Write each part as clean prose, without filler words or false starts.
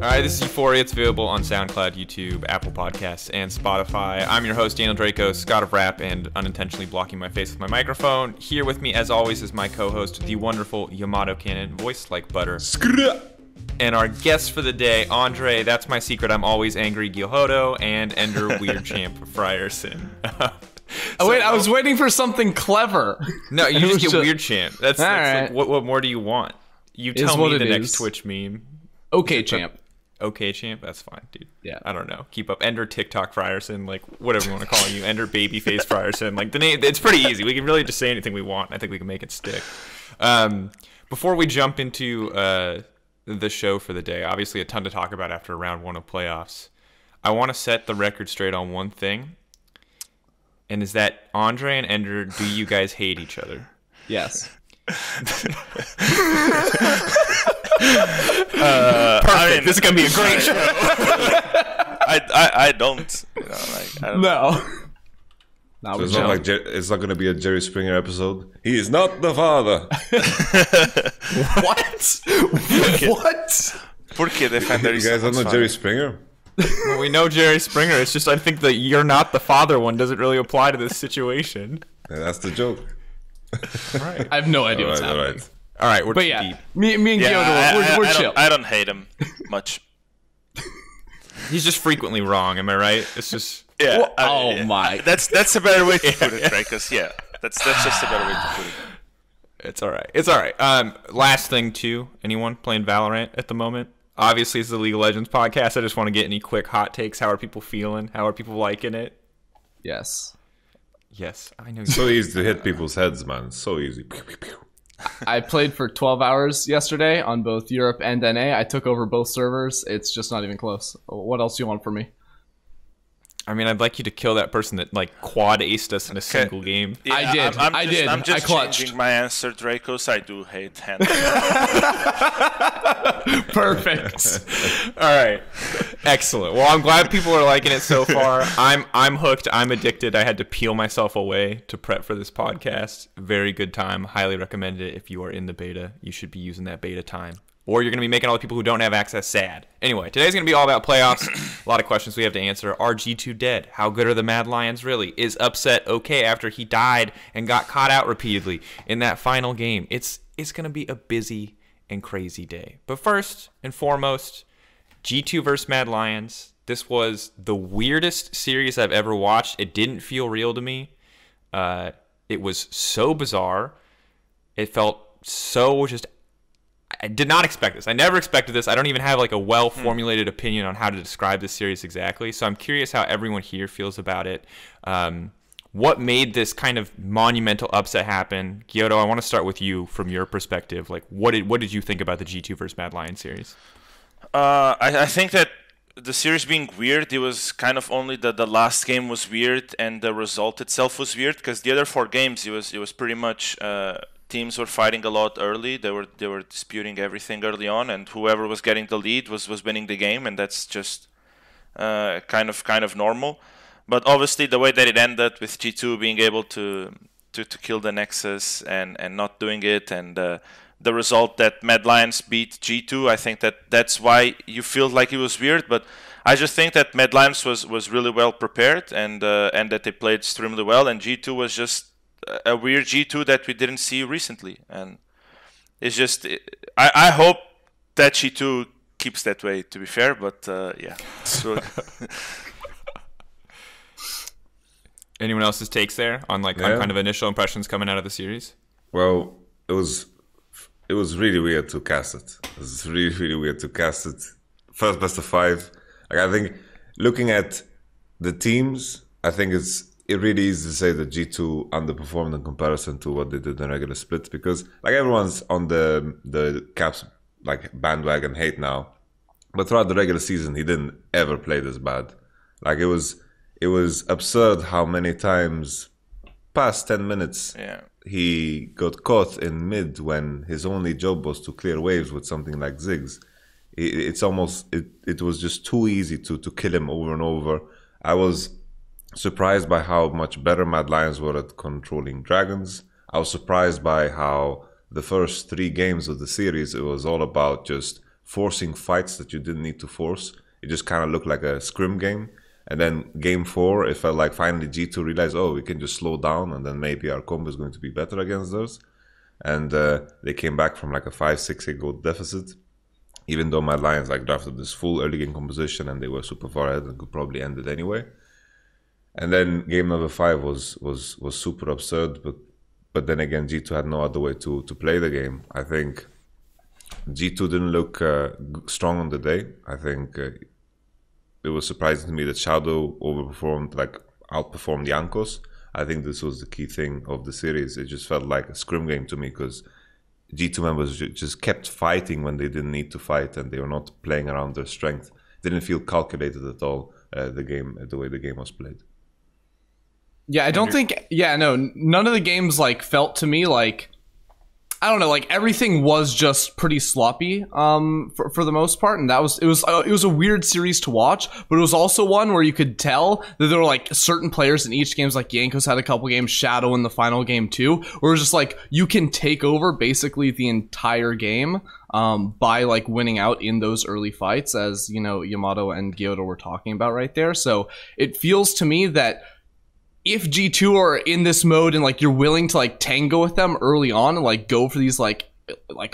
All right, this is Euphoria. It's available on Soundcloud, YouTube, Apple Podcasts, and Spotify. I'm your host, Daniel Dracos, God of Rap, and unintentionally blocking my face with my microphone. Here with me, as always, is my co-host, the wonderful Yamato Cannon, voiced like butter. And our guest for the day, Andre, that's my secret, I'm always angry, Guilhoto and Ender, Weird Champ, Frierson. Wait, I was waiting for something clever. No, you just get Weird Champ. That's right. like, what more do you want? You tell me the next Twitch meme. Okay, Champ. Okay, Champ? That's fine, dude. Yeah. I don't know. Keep up. Ender TikTok Frierson, like, whatever you want to call you. Ender Babyface Frierson. Like, the name, it's pretty easy. We can really just say anything we want. I think we can make it stick. Before we jump into the show for the day, obviously a ton to talk about after round one of playoffs. I want to set the record straight on one thing, and is that Andre and Ender, do you guys hate each other? Yes. Perfect. I mean, this is gonna be a great show. I don't. You know, like, I don't No. So it's not like it's not going to be a Jerry Springer episode. He is not the father. What? What? Porque defender You guys don't know Jerry Springer? Well, we know Jerry Springer. It's just I think that "you're not the father" one doesn't really apply to this situation. Yeah, that's the joke. Right. I have no idea what's happening. All right, we're But too yeah, deep. me and Guilhoto, we're chill. I don't hate him much. He's just frequently wrong. Am I right? It's just Yeah. Oh my. That's a better way to put it, right? Because that's just a better way to put it. It's all right. It's all right. Last thing too. Anyone playing Valorant at the moment? Obviously, it's the League of Legends podcast. I just want to get any quick hot takes. How are people feeling? How are people liking it? Yes. Yes, I know. So easy to hit people's heads, man. So easy. I played for 12 hours yesterday on both Europe and NA. I took over both servers. It's just not even close. What else do you want from me? I mean, I'd like you to kill that person that like quad aced us in a single game. Yeah, I did. I'm just clutched. changing my answer, Dracos. I do hate hand. Perfect. All right, excellent. Well, I'm glad people are liking it so far. I'm hooked. I'm addicted. I had to peel myself away to prep for this podcast. Very good time. Highly recommend it. If you are in the beta, you should be using that beta time. Or you're going to be making all the people who don't have access sad. Anyway, today's going to be all about playoffs. A lot of questions we have to answer. Are G2 dead? How good are the Mad Lions really? Is Upset okay after he died and got caught out repeatedly in that final game? It's going to be a busy and crazy day. But first and foremost, G2 versus Mad Lions. This was the weirdest series I've ever watched. It didn't feel real to me. It was so bizarre. It felt so just... I did not expect this. I never expected this. I don't even have like a well-formulated opinion on how to describe this series exactly. So I'm curious how everyone here feels about it. What made this kind of monumental upset happen? Guilhoto, I want to start with you from your perspective. Like, what did you think about the G2 versus Mad Lions series? I think that the series being weird, it was kind of only the last game was weird and the result itself was weird, because the other 4 games it was pretty much teams were fighting a lot early. They were disputing everything early on, and whoever was getting the lead was winning the game, and that's just kind of normal. But obviously the way that it ended with G2 being able to kill the Nexus and not doing it, and the result that Mad Lions beat G2, I think that's why you feel like it was weird. But I just think that Mad Lions was really well prepared, and that they played extremely well, and G2 was just a weird G2 that we didn't see recently. And it's just, I hope that G2 keeps that way, to be fair, but yeah. So Anyone else's takes there on on kind of initial impressions coming out of the series? Well, it was really weird to cast it. It was really, really weird to cast it. First best of 5. Like, I think looking at the teams, I think it really is to say that G2 underperformed in comparison to what they did in regular split, because like everyone's on the Caps like bandwagon hate now, but throughout the regular season he didn't ever play this bad. Like it was absurd how many times past 10 minutes he got caught in mid when his only job was to clear waves with something like Ziggs. It was just too easy to kill him over and over. I was surprised by how much better Mad Lions were at controlling dragons. I was surprised by how the first 3 games of the series, it was all about just forcing fights that you didn't need to force. It just kind of looked like a scrim game. And then game 4, it felt like finally G2 realized, oh, we can just slow down, and then maybe our combo is going to be better against those. And they came back from like a 5-6 goal deficit, even though Mad Lions like drafted this full early game composition and they were super far ahead and could probably end it anyway. And then game number 5 was super absurd, but then again G2 had no other way to play the game. I think G2 didn't look strong on the day. I think it was surprising to me that Shadow outperformed Jankos. I think this was the key thing of the series. It just felt like a scrim game to me because G2 members just kept fighting when they didn't need to fight, and they were not playing around their strength. It didn't feel calculated at all, the way the game was played. Yeah, I don't think... Yeah, no, none of the games like felt to me like... I don't know, like everything was just pretty sloppy for the most part, and it was a weird series to watch, but it was also one where you could tell that there were like certain players in each game, like Jankos had a couple games, Shadow in the final game too, where it was just like you can take over basically the entire game by like winning out in those early fights, as you know Yamato and Guilhoto were talking about right there. So it feels to me that if G2 are in this mode and like you're willing to like tango with them early on and like go for these like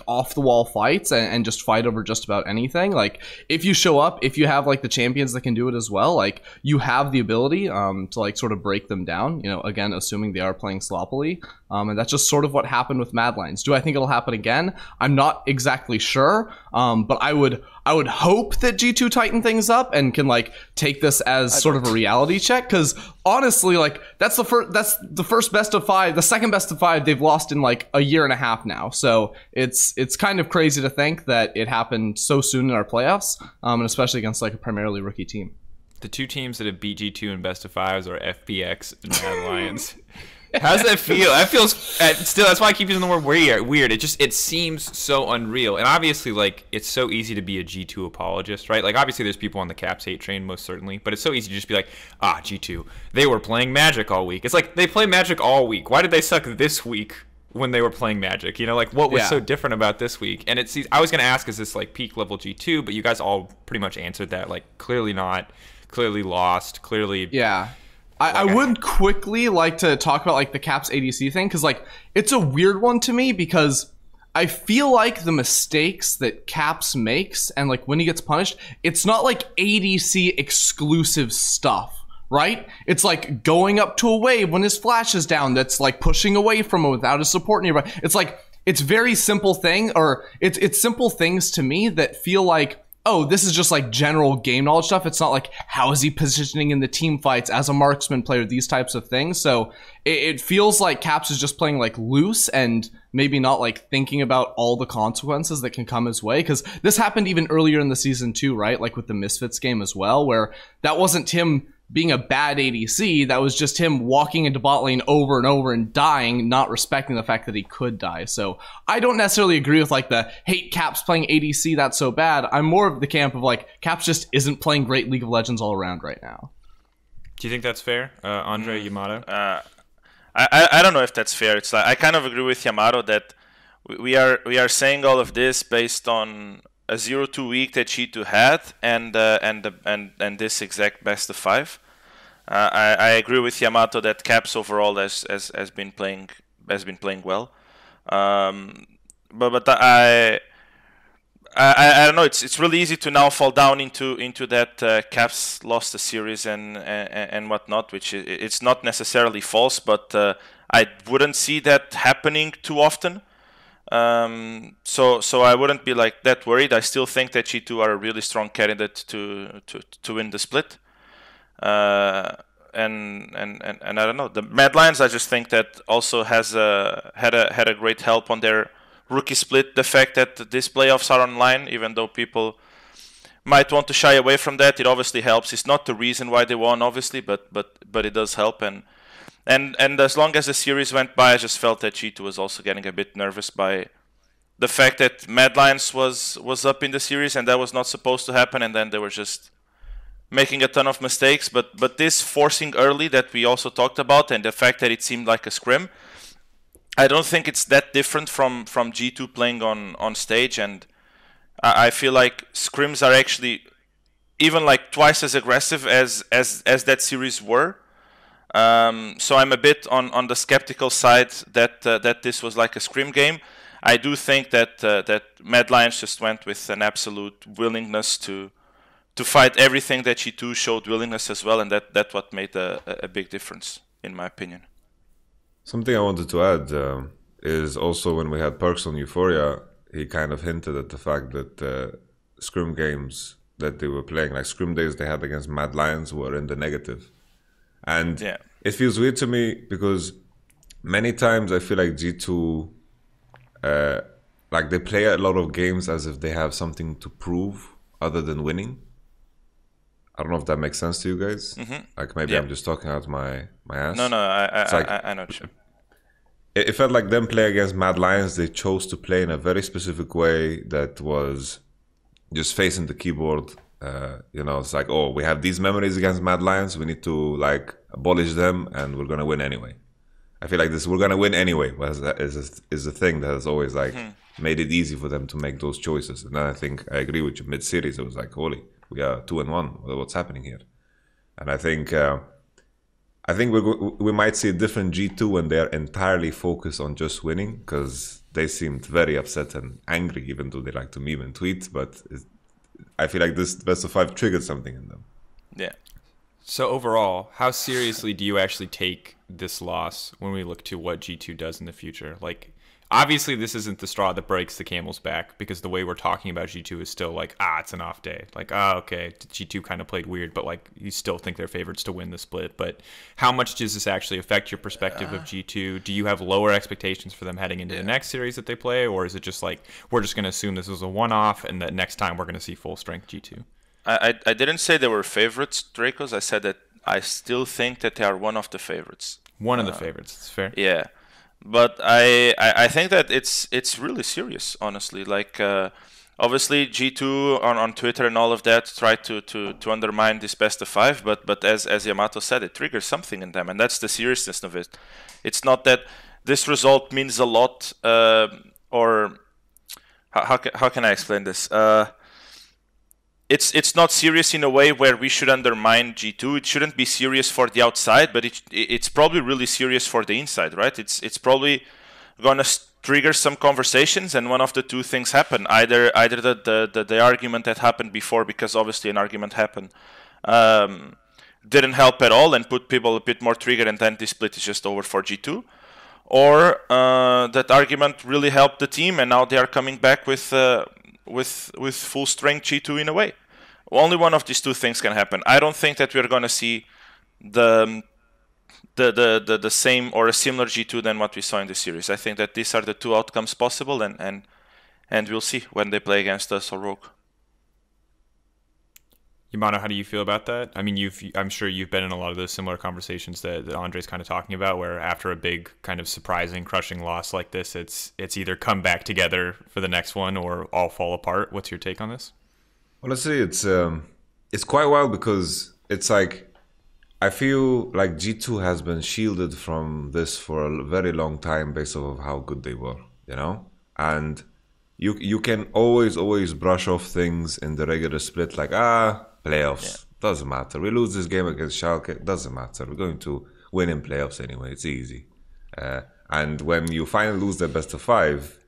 off the wall fights and just fight over just about anything, like if you show up, if you have like the champions that can do it as well, like you have the ability to like sort of break them down, you know, again assuming they are playing sloppily, and that's just sort of what happened with Mad Lions. Do I think it'll happen again? I'm not exactly sure, but I would hope that G2 tighten things up and can like take this as sort of a reality check, because honestly, like that's the first best of 5, the second best of 5 they've lost in like a year and a half now. So it's kind of crazy to think that it happened so soon in our playoffs, and especially against like a primarily rookie team. The two teams that have beat G2 in best of 5s are FPX and Mad Lions. How's that feel? That feels still. That's why I keep using the word weird. It seems so unreal, and obviously, like it's so easy to be a G2 apologist, right? Like obviously, there's people on the Caps hate train, most certainly, but it's so easy to just be like, G2, they were playing Magic all week. It's like they play Magic all week. Why did they suck this week when they were playing Magic? You know, like what was so different about this week? And I was gonna ask, is this like peak level G2? But you guys all pretty much answered that. Like clearly not, clearly lost, clearly. Yeah. I would quickly like to talk about like the Caps ADC thing, because like it's a weird one to me, because I feel like the mistakes that Caps makes and like when he gets punished, it's not like ADC exclusive stuff, right? It's like going up to a wave when his flash is down, that's like pushing away from him without his support nearby. It's like it's very simple thing, or it's simple things to me that feel like, oh, this is just like general game knowledge stuff. It's not like, how is he positioning in the team fights as a marksman player, these types of things. So it feels like Caps is just playing like loose and maybe not like thinking about all the consequences that can come his way. Because this happened even earlier in the season too, right? Like with the Misfits game as well, where that wasn't him being a bad ADC, that was just him walking into bot lane over and over and dying, not respecting the fact that he could die. So I don't necessarily agree with like the hate Caps playing ADC, that's so bad. I'm more of the camp of like Caps just isn't playing great League of Legends all around right now. Do you think that's fair, Andre, Yamato? I don't know if that's fair. It's like I kind of agree with Yamato that we are saying all of this based on a 0-2 week that G2 had and this exact best of 5. I agree with Yamato that Caps overall has been playing well, but I don't know. It's really easy to now fall down into that Caps lost the series and whatnot, which it's not necessarily false, but I wouldn't see that happening too often. So I wouldn't be like that worried. I still think that G2 are a really strong candidate to win the split. And I don't know, the Mad Lions, I just think that also has had a great help on their rookie split. The fact that these playoffs are online, even though people might want to shy away from that, it obviously helps. It's not the reason why they won, obviously, but it does help. And as long as the series went by, I just felt that G2 was also getting a bit nervous by the fact that Mad Lions was up in the series, and that was not supposed to happen, and then they were just making a ton of mistakes. But this forcing early that we also talked about, and the fact that it seemed like a scrim, I don't think it's that different from G2 playing on stage. And I feel like scrims are actually even like twice as aggressive as that series were. So I'm a bit on the skeptical side that this was like a scrim game. I do think that Mad Lions just went with an absolute willingness to fight everything that G2 showed willingness as well, and that's what made a big difference, in my opinion. Something I wanted to add is also when we had Perks on EUphoria, he kind of hinted at the fact that scrim games that they were playing, like scrim days they had against Mad Lions, were in the negative. And it feels weird to me because many times I feel like G2, like they play a lot of games as if they have something to prove other than winning. I don't know if that makes sense to you guys. Like maybe I'm just talking out my ass. No, I know. It felt like them play against Mad Lions. They chose to play in a very specific way that was just facing the keyboard. It's like, oh, we have these memories against Mad Lions. We need to like abolish them, and we're gonna win anyway. I feel like this we're gonna win anyway is a thing that has always like made it easy for them to make those choices. And then I think I agree with you. Mid-series, it was like, holy, we are 2-1. What's happening here? And I think we might see a different G2 when they're entirely focused on just winning, because they seemed very upset and angry, even though they like to meme and tweet. But I feel like this best of 5 triggered something in them. Yeah. So overall, how seriously do you actually take this loss when we look to what G2 does in the future? Like, obviously this isn't the straw that breaks the camel's back, because the way we're talking about G2 is still like, it's an off day. Like, okay, G2 kind of played weird, but like you still think they're favorites to win the split. But how much does this actually affect your perspective of G2? Do you have lower expectations for them heading into the next series that they play? Or is it just like, we're just going to assume this was a one-off and that next time we're going to see full strength G2? I didn't say they were favorites, Dracos. I said that I still think that they are one of the favorites. One of the favorites, it's fair. Yeah. But I think that it's really serious, honestly. Like, obviously G2 on Twitter and all of that tried to undermine this best of 5, but as Yamato said, it triggers something in them, and that's the seriousness of it. It's not that this result means a lot, or how can I explain this? It's not serious in a way where we should undermine G2. It shouldn't be serious for the outside, but it's probably really serious for the inside, right? It's probably gonna trigger some conversations, and one of the two things happen. Either the argument that happened before, because obviously an argument happened, didn't help at all and put people a bit more triggered, and then this split is just over for G2. Or that argument really helped the team, and now they are coming back with full strength G2 in a way. Only one of these two things can happen. I don't think that we're going to see the same or a similar G2 than what we saw in the series. I think that these are the two outcomes possible, and we'll see when they play against us or Rogue. Yamato, how do you feel about that? I mean, I'm sure you've been in a lot of those similar conversations that Andre's kind of talking about, where after a big kind of surprising, crushing loss like this, it's either come back together for the next one or all fall apart. What's your take on this? Honestly, it's quite wild, because it's like I feel like G2 has been shielded from this for a very long time based off of how good they were, and you can always brush off things in the regular split, like playoffs, doesn't matter. We lose this game against Schalke, doesn't matter. We're going to win in playoffs anyway. It's easy. And when you finally lose the best of 5,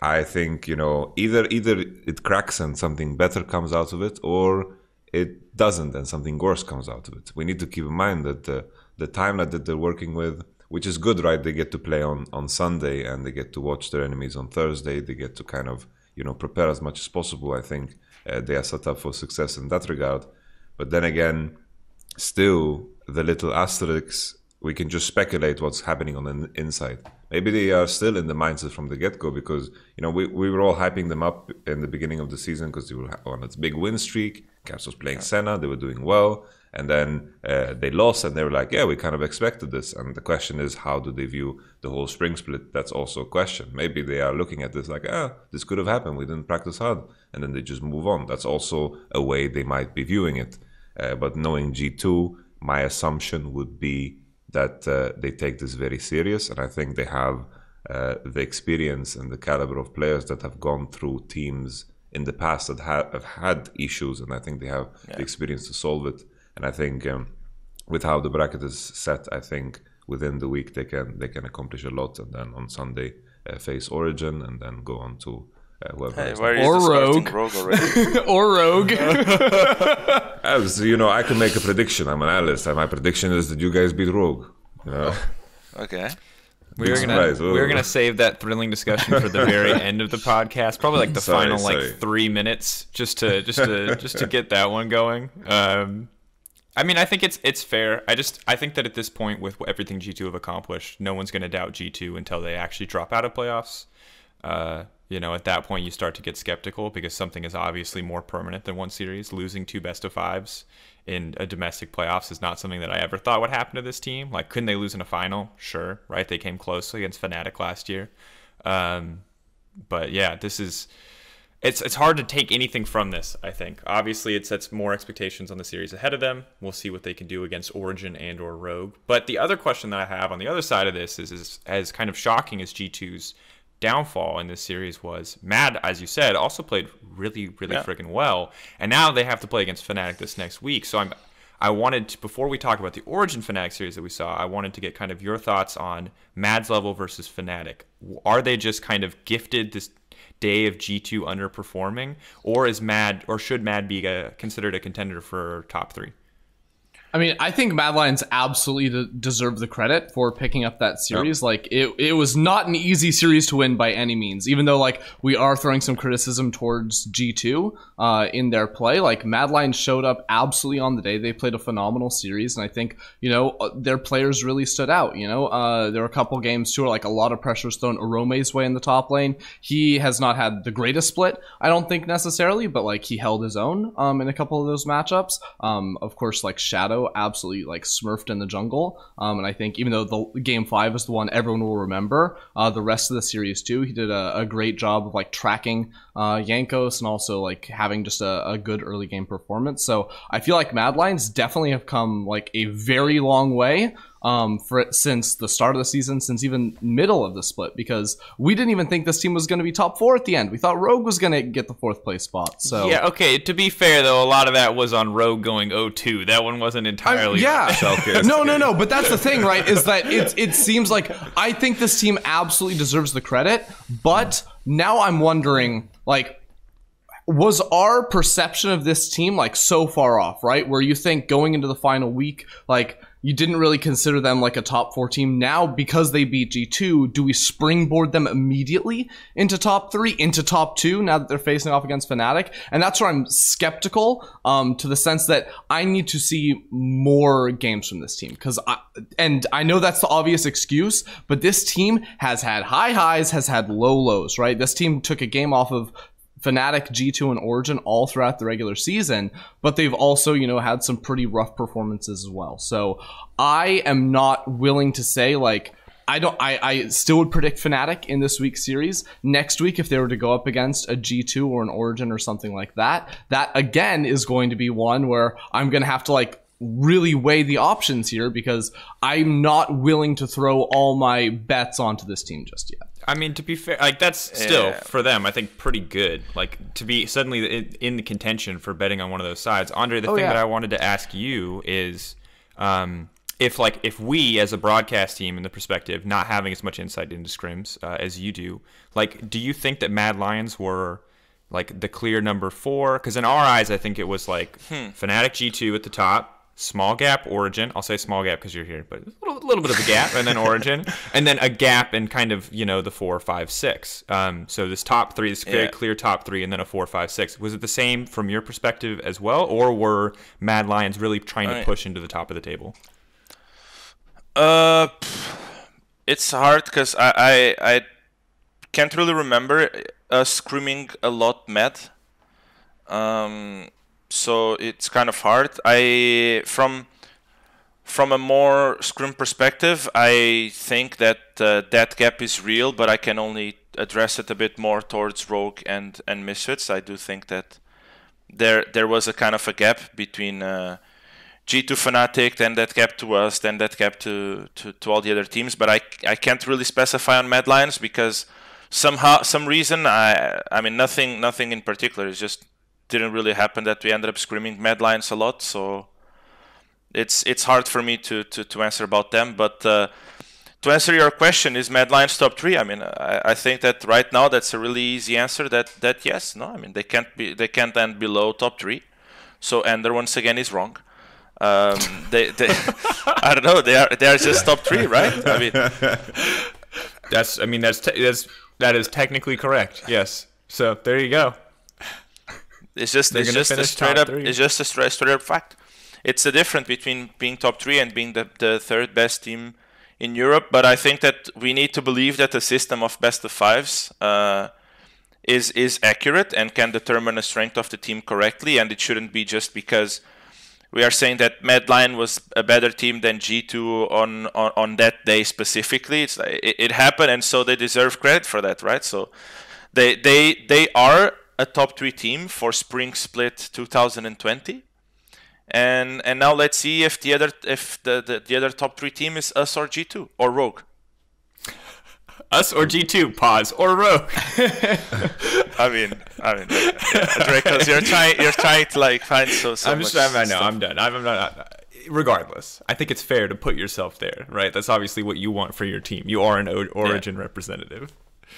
I think, either it cracks and something better comes out of it, or it doesn't and something worse comes out of it. We need to keep in mind that the timeline that they're working with, which is good, right? They get to play on Sunday, and they get to watch their enemies on Thursday. They get to kind of, prepare as much as possible. I think they are set up for success in that regard. But then again, still, the little asterisks, we can just speculate what's happening on the inside. Maybe they are still in the mindset from the get-go, because, we were all hyping them up in the beginning of the season because they were on its big win streak. Caps was playing Senna, they were doing well. And then they lost, and they were like, yeah, we kind of expected this. And the question is, how do they view the whole spring split? That's also a question. Maybe they are looking at this like, this could have happened. We didn't practice hard. And then they just move on. That's also a way they might be viewing it. But knowing G2, my assumption would be that they take this very serious. And I think they have the experience and the caliber of players that have gone through teams in the past that have had issues, and I think they have the experience to solve it. And I think with how the bracket is set, I think within the week they can accomplish a lot, and then on Sunday face Origen, and then go on to whoever. Hey, or Rogue. Or Rogue. As you know, I can make a prediction. I'm an analyst, and my prediction is that you guys beat Rogue. You know? Okay. We're gonna save that thrilling discussion for the very end of the podcast. Probably like the final 3 minutes, just to get that one going. I mean, I think it's fair. I think that at this point, with everything G2 have accomplished, no one's gonna doubt G2 until they actually drop out of playoffs. At that point, you start to get skeptical because something is obviously more permanent than one series. Losing 2 best-of-5s in a domestic playoffs is not something that I ever thought would happen to this team. Like, couldn't they lose in a final? Sure, right? They came close against Fnatic last year. But yeah, it's hard to take anything from this, I think. Obviously, it sets more expectations on the series ahead of them. We'll see what they can do against Origen and or Rogue. But the other question that I have on the other side of this is as kind of shocking as G2's downfall in this series was, Mad, as you said, also played really freaking well, and now they have to play against Fnatic this next week. So I wanted to, before we talk about the Origen Fnatic series that we saw, I wanted to get kind of your thoughts on Mad's level versus Fnatic. Are they just kind of gifted this day of G2 underperforming, or should Mad be considered a contender for top 3? I mean, I think Mad Lions absolutely deserve the credit for picking up that series. Yep. Like, it was not an easy series to win by any means, even though, like, we are throwing some criticism towards G2 in their play. Like, Mad Lions showed up absolutely on the day. They played a phenomenal series, and I think, their players really stood out. There were a couple games, too, where, like, a lot of pressure was thrown Arome's way in the top lane. He has not had the greatest split, I don't think, necessarily, but, like, he held his own in a couple of those matchups. Of course, like, Shadow absolutely like smurfed in the jungle, and I think even though the game 5 is the one everyone will remember, the rest of the series too, he did a great job of like tracking Yankos and also like having just a good early game performance. So I feel like Mad Lions definitely have come like a very long way since the start of the season, since even middle of the split, because we didn't even think this team was going to be top 4 at the end. We thought Rogue was going to get the 4th place spot. So yeah, okay. To be fair though, a lot of that was on Rogue going 0-2. That one wasn't entirely. No. But that's the thing, right? Is that it seems like I think this team absolutely deserves the credit, but now I'm wondering, like, was our perception of this team like so far off, right? Where you think going into the final week, like, you didn't really consider them like a top 4 team. Now, because they beat G2, do we springboard them immediately into top 3, into top 2, now that they're facing off against Fnatic? And that's where I'm skeptical, to the sense that I need to see more games from this team. And I know that's the obvious excuse, but this team has had high highs, has had low lows, right? This team took a game off of Fnatic, G2, and Origen all throughout the regular season, but they've also, had some pretty rough performances as well. So I am not willing to say, like, I still would predict Fnatic in this week's series. Next week, if they were to go up against a G2 or an Origen or something like that, that again is going to be one where I'm going to have to, like, really weigh the options here, because I'm not willing to throw all my bets onto this team just yet. I mean, to be fair, like, that's still, for them, I think, pretty good. Like, to be suddenly in the contention for betting on one of those sides. Andre, the thing that I wanted to ask you is, if we, as a broadcast team, in the perspective, not having as much insight into scrims as you do, like, do you think that Mad Lions were, like, the clear number 4? Because in our eyes, I think it was, like, Fnatic G2 at the top, small gap Origen. I'll say small gap because you're here, but a little bit of a gap, and then Origen, and then a gap in kind of, the 4, 5, 6. So this top 3, this very clear top 3, and then a 4, 5, 6. Was it the same from your perspective as well, or were Mad Lions really trying to push into the top of the table? It's hard because I can't really remember us screaming a lot Mad. So it's kind of hard. From a more scrim perspective, I think that that gap is real, but I can only address it a bit more towards Rogue and Misfits. I do think that there was a kind of a gap between G2 Fnatic, then that gap to us, then that gap to all the other teams. But I can't really specify on Mad Lions because some reason, I mean, nothing in particular. It just didn't really happen that we ended up screaming Mad Lions a lot. So it's hard for me to answer about them. But to answer your question, is Mad Lions top 3? I mean, I think that right now that's a really easy answer. That yes, no. I mean, they can't end below top 3. So Ender once again is wrong. They I don't know. They are just top 3, right? I mean, that is technically correct. Yes. So there you go. It's just a straight up fact. It's the difference between being top 3 and being the third best team in Europe. But I think that we need to believe that the system of best of 5s is accurate and can determine the strength of the team correctly, and it shouldn't be just because we are saying that Mad Lion was a better team than G2 on that day specifically. It's like it happened, and so they deserve credit for that, right? So they are a top 3 team for Spring Split 2020, and now let's see if the other top 3 team is us or G2 or Rogue. Us or G2, pause, or Rogue. I mean, Dracos, you're trying to like find so I'm much just, I know, stuff. I'm done. I'm not. Regardless, I think it's fair to put yourself there, right? That's obviously what you want for your team. You are an Origin representative.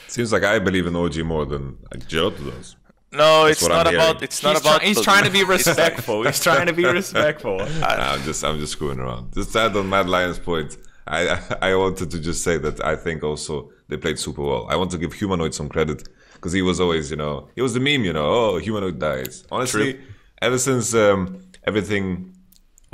Seems like I believe in OG more than Guilhoto does. No, That's it's not about. It's not about. He's trying to be respectful. He's trying to be respectful. I'm just screwing around. Just to add on Mad Lions' point, I wanted to just say that I think also they played super well. I want to give Humanoid some credit because he was always, he was the meme, oh, Humanoid dies. Honestly, ever since everything,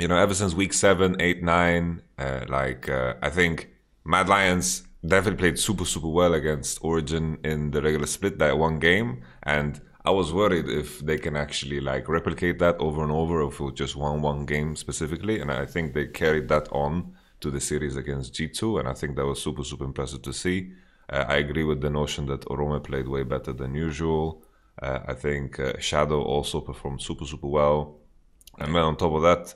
ever since week 7, 8, 9, I think Mad Lions definitely played super, super well against Origen in the regular split that one game, and I was worried if they can actually replicate that over and over, or if it was just one game specifically, and I think they carried that on to the series against G2, and I think that was super, super impressive to see. I agree with the notion that Orome played way better than usual. I think Shadow also performed super, super well. And then on top of that,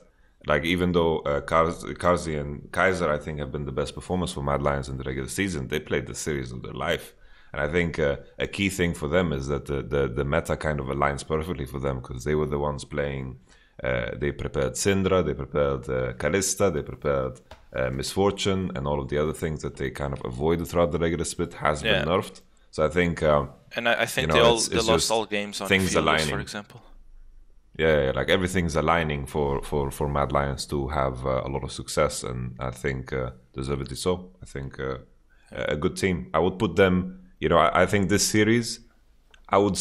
even though Karzi and Kaiser, I think, have been the best performers for Mad Lions in the regular season, they played the series of their life. And I think a key thing for them is that the meta kind of aligns perfectly for them, because they were the ones playing. They prepared Syndra, they prepared Callista, they prepared Misfortune, and all of the other things that they kind of avoided throughout the regular split has been nerfed. So I think, and I think they lost all games on things aligning, for example. Yeah, everything's aligning for Mad Lions to have a lot of success, and I think deservedly so. I think a good team. I would put them. I think this series, I would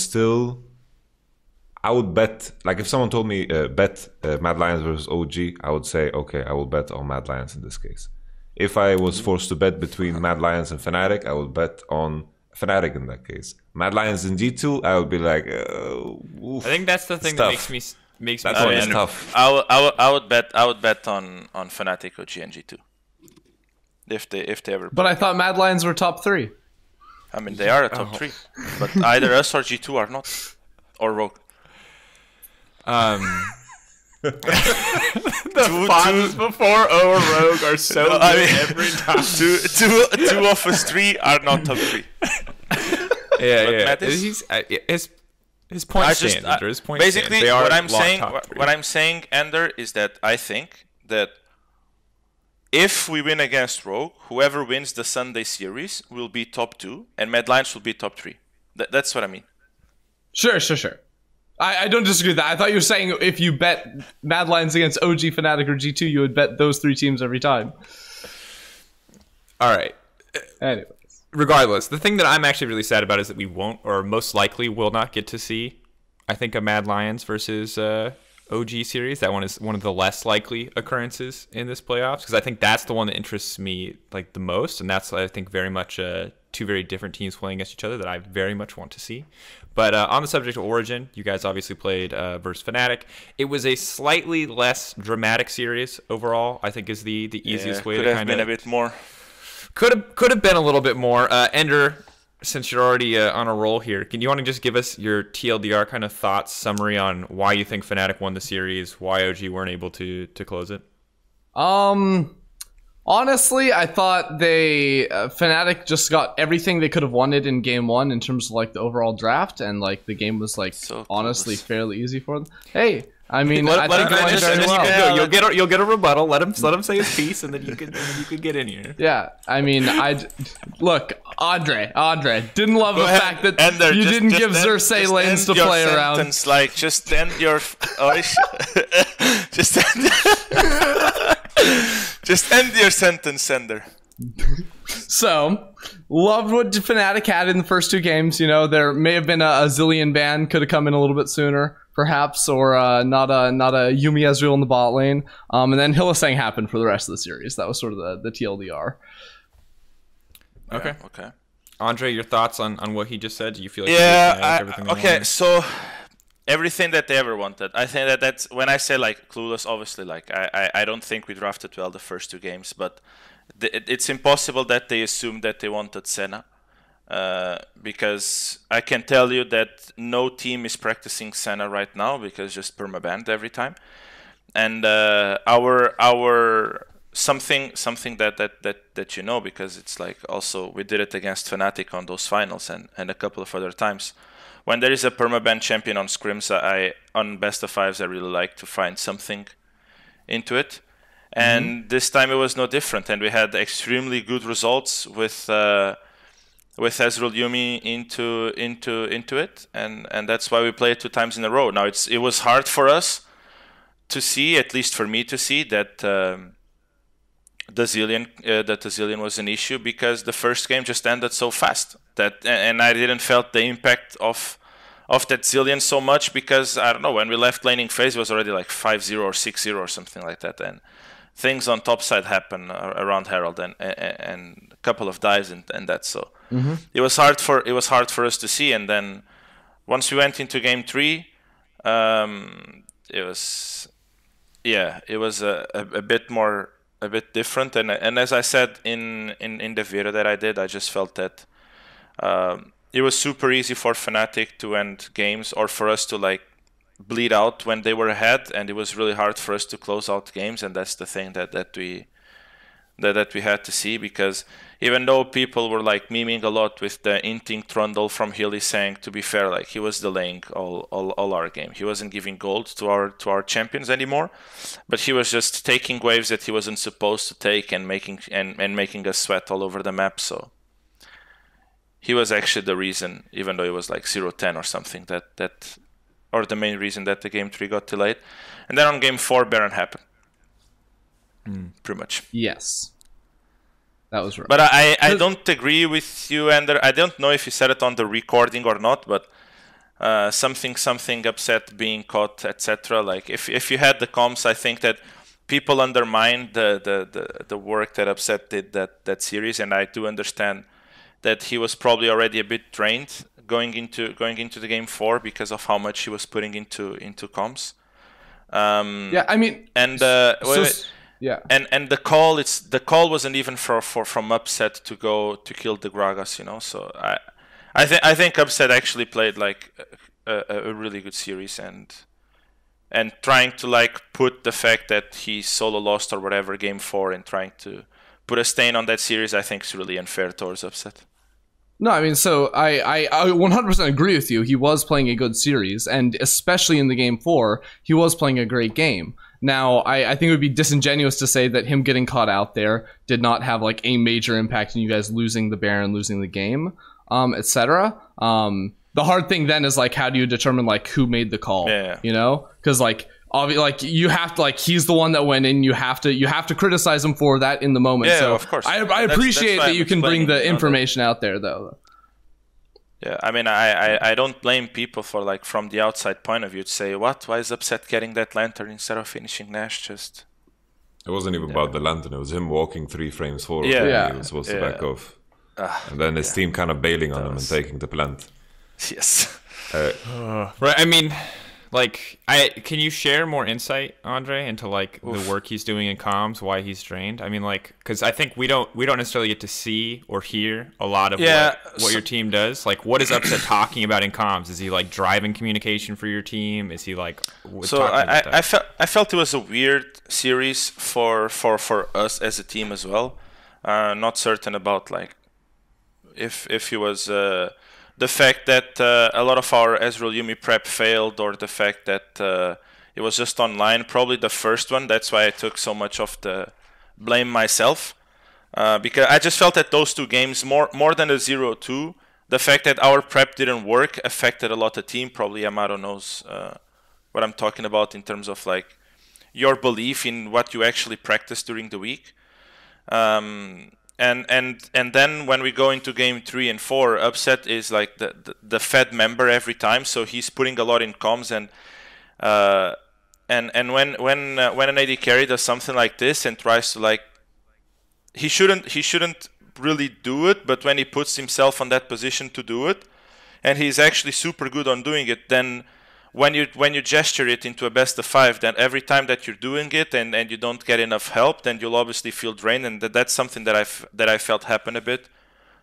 bet, if someone told me bet Mad Lions versus OG, I would say, okay, I will bet on Mad Lions in this case. If I was forced to bet between Mad Lions and Fnatic, I would bet on Fnatic in that case. Mad Lions and G2, I would be like, oof, I think that's the thing that makes me tough. I would bet on Fnatic, OG, and G2 if they ever. But I thought Mad Lions were top 3. I mean, they are a top 3, but either us or G2 are not, or Rogue. The pauses before O or Rogue are so good every time. Two of us 3 are not top 3. Yeah. His point stands, Ender. His point basically, stands. What I'm saying, Ender, is that I think that if we win against Rogue, whoever wins the Sunday series will be top 2, and Mad Lions will be top 3. That's what I mean. Sure. I don't disagree with that. I thought you were saying if you bet Mad Lions against OG, Fnatic, or G2, you would bet those 3 teams every time. All right. Anyways. Regardless, the thing that I'm actually really sad about is that we won't, or most likely will not get to see, I think, a Mad Lions versus OG series. That one is one of the less likely occurrences in this playoffs, because I think that's the one that interests me the most, and that's, I think, very much 2 very different teams playing against each other that I very much want to see. But on the subject of Origin, you guys obviously played versus Fnatic. It was a slightly less dramatic series overall, I think, is the easiest way to kind of... Could have been a bit more. Could have been a little bit more. Ender, since you're already on a roll here, can you want to just give us your TLDR kind of thoughts, summary on why you think Fnatic won the series, why OG weren't able to close it? Honestly, I thought Fnatic just got everything they could have wanted in game 1 in terms of like the overall draft, and like the game was like So honestly close. fairly easy for them. Hey, I mean, Let I him think it went finish, very and then you well. can go. You'll get a rebuttal. Let him say his piece, and then you can get in here. Yeah, I mean, look, Andre, didn't love the ahead, fact that Ender, you just- didn't just give end- Xerxes just lanes end to your play around. sentence, like, just end your. Just end. Just end your sentence, Ender. So, loved what Fnatic had in the first 2 games. You know, there may have been a zillion ban, could have come in a little bit sooner, perhaps, or not a Yumi Ezreal in the bot lane. And then Hylissang happened for the rest of the series. That was sort of the TLDR. Okay. Yeah, okay. Andre, your thoughts on what he just said? Do you feel like everything they okay. wanted? So everything that they ever wanted. I think that's when I say like clueless. Obviously, like I don't think we drafted well the first 2 games, but it's impossible that they assumed that they wanted Senna, because I can tell you that no team is practicing Senna right now because just permabanned every time, and our something that you know, because it's like also we did it against Fnatic on those finals and a couple of other times. When there is a permaban champion on scrims, on best of fives, I really like to find something into it. And this time it was no different, and we had extremely good results with Ezreal Yumi into it, and that's why we played 2 times in a row. Now it was hard for us to see, at least for me to see, that the Zillion was an issue, because the first game just ended so fast and I didn't felt the impact of that Zillion so much, because I don't know, when we left laning phase it was already like 5-0 or 6-0 or something like that, and things on top side happen around Herald and a couple of dives and that, so it was hard for us to see. And then once we went into game 3, it was a bit different, and as I said in the video that I did, I just felt that it was super easy for Fnatic to end games, or for us to like bleed out when they were ahead, and it was really hard for us to close out games, and that's the thing that we had to see, because even though people were like memeing a lot with the inting trundle from Hylissang, to be fair, like he was delaying all our game. He wasn't giving gold to our champions anymore, but he was just taking waves that he wasn't supposed to take and making us sweat all over the map. So he was actually the reason, even though it was like 0-10 or something, that or the main reason that the game 3 got delayed. And then on game 4, Baron happened. Pretty much. Yes. That was right. But I don't agree with you, Ender. I don't know if you said it on the recording or not, but something upset being caught, etc. Like if you had the comms, I think that people undermine the work that Upset did that series, and I do understand that he was probably already a bit drained going into the game 4 because of how much he was putting into comms. Yeah, I mean, and yeah, and the call wasn't even from Upset to go to kill the Gragas, you know. So I think Upset actually played like a really good series, and trying to like put the fact that he solo lost or whatever game 4 and trying to put a stain on that series, I think is really unfair towards Upset. No, I mean, so I 100% agree with you. He was playing a good series, and especially in the game 4, he was playing a great game. Now, I think it would be disingenuous to say that him getting caught out there did not have like a major impact on you guys losing the Baron, losing the game, etc. The hard thing then is like, how do you determine like who made the call? Yeah. You know, because like you have to, like, he's the one that went in. You have to criticize him for that in the moment. Yeah, so of course. I appreciate that's that you can bring the explaining, information out there, though. Yeah, I mean, I don't blame people for, like, from the outside point of view to say, why is Upset getting that lantern instead of finishing Nash? Just it wasn't even about the lantern. It was him walking 3 frames forward. Yeah. He was supposed to back off, and then his team kind of bailing on him and taking the plant. yes. Right. I mean, Like, can you share more insight, Andre, into like the work he's doing in comms, why he's drained? I mean, like, because I think we don't necessarily get to see or hear a lot of what your team does. Like, what is Upset talking about in comms? Is he like driving communication for your team? Is he like? So I felt it was a weird series for us as a team as well. Not certain about like if he was. The fact that a lot of our Ezreal Yumi prep failed, or the fact that it was just online, probably the first one. That's why I took so much of the blame myself. Because I just felt that those two games, more than the 0-2, the fact that our prep didn't work affected a lot of the team. Probably Yamato knows what I'm talking about in terms of like your belief in what you actually practice during the week. And then when we go into game 3 and 4, Upset is like the Fed member every time, so he's putting a lot in comms, and when an AD carry does something like this and tries to like, he shouldn't really do it, but when he puts himself on that position to do it, and he's actually super good on doing it, then when you gesture it into a best of 5, then every time that you're doing it and you don't get enough help, then you'll obviously feel drained, and that's something that I felt happen a bit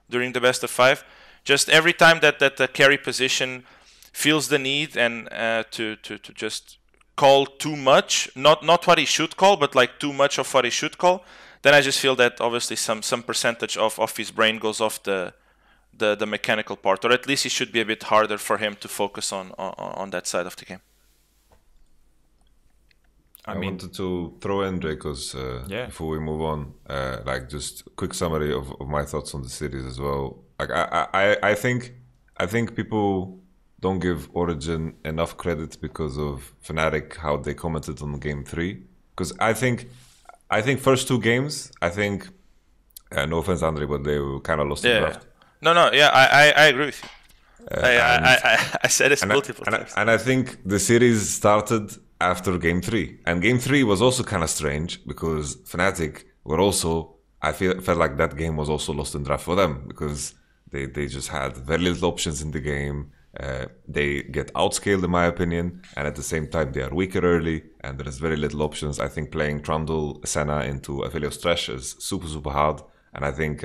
during the best of 5. Just every time that the carry position feels the need and to just call too much, not what he should call, but like too much of what he should call, then I just feel that obviously some percentage of his brain goes off the mechanical part, or at least it should be a bit harder for him to focus on that side of the game. I wanted to throw in, because before we move on, like just a quick summary of my thoughts on the series as well. Like I think people don't give Origen enough credit because of Fnatic, how they commented on game 3. Because I think first 2 games, no offense, Andre, but they were kind of lost in draft. No, I agree with you. I said it multiple times. And I think the series started after game 3. And game 3 was also kind of strange because Fnatic were also, felt like that game was also lost in draft for them, because they just had very little options in the game. They get outscaled, in my opinion, and at the same time they are weaker early, and there is very little options. I think playing Trundle Senna into Aphelios Thresh is super hard, and I think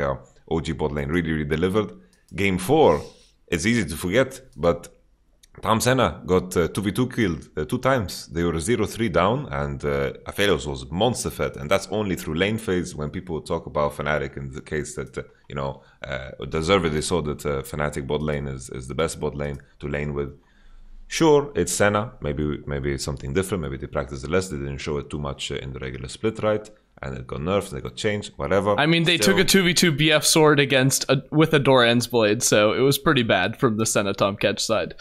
OG bot lane really delivered. Game 4, it's easy to forget, but Tam Senna got 2v2 killed 2 times. They were 0-3 down, and Aphelios was monster fed, and that's only through lane phase. When people talk about Fnatic, in the case that deservedly so that Fnatic bot lane is the best bot lane to lane with. Sure, it's Senna. Maybe it's something different. Maybe they practiced it less. They didn't show it too much in the regular split, right? And it got nerfed, they got changed, whatever. I mean, they took a 2v2 BF sword with a Doran's blade, so it was pretty bad from the Senna Tom Catch side.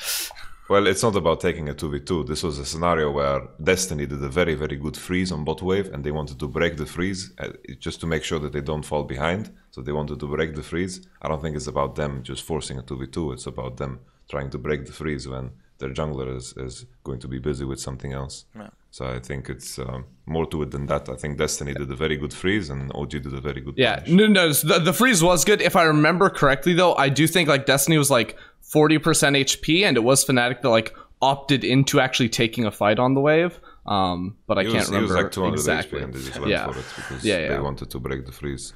Well, it's not about taking a 2v2. This was a scenario where Destiny did a very good freeze on bot wave, and they wanted to break the freeze just to make sure that they don't fall behind. So they wanted to break the freeze. I don't think it's about them just forcing a 2v2. It's about them trying to break the freeze when their jungler is going to be busy with something else. Yeah. So I think it's more to it than that. I think Destiny did a very good freeze, and OG did a very good punish. No, the freeze was good. If I remember correctly, though, I do think like Destiny was like 40% HP, and it was Fnatic that like opted into actually taking a fight on the wave. But I can't remember. It was like 200 exactly. HP, and they just went for it because they wanted to break the freeze.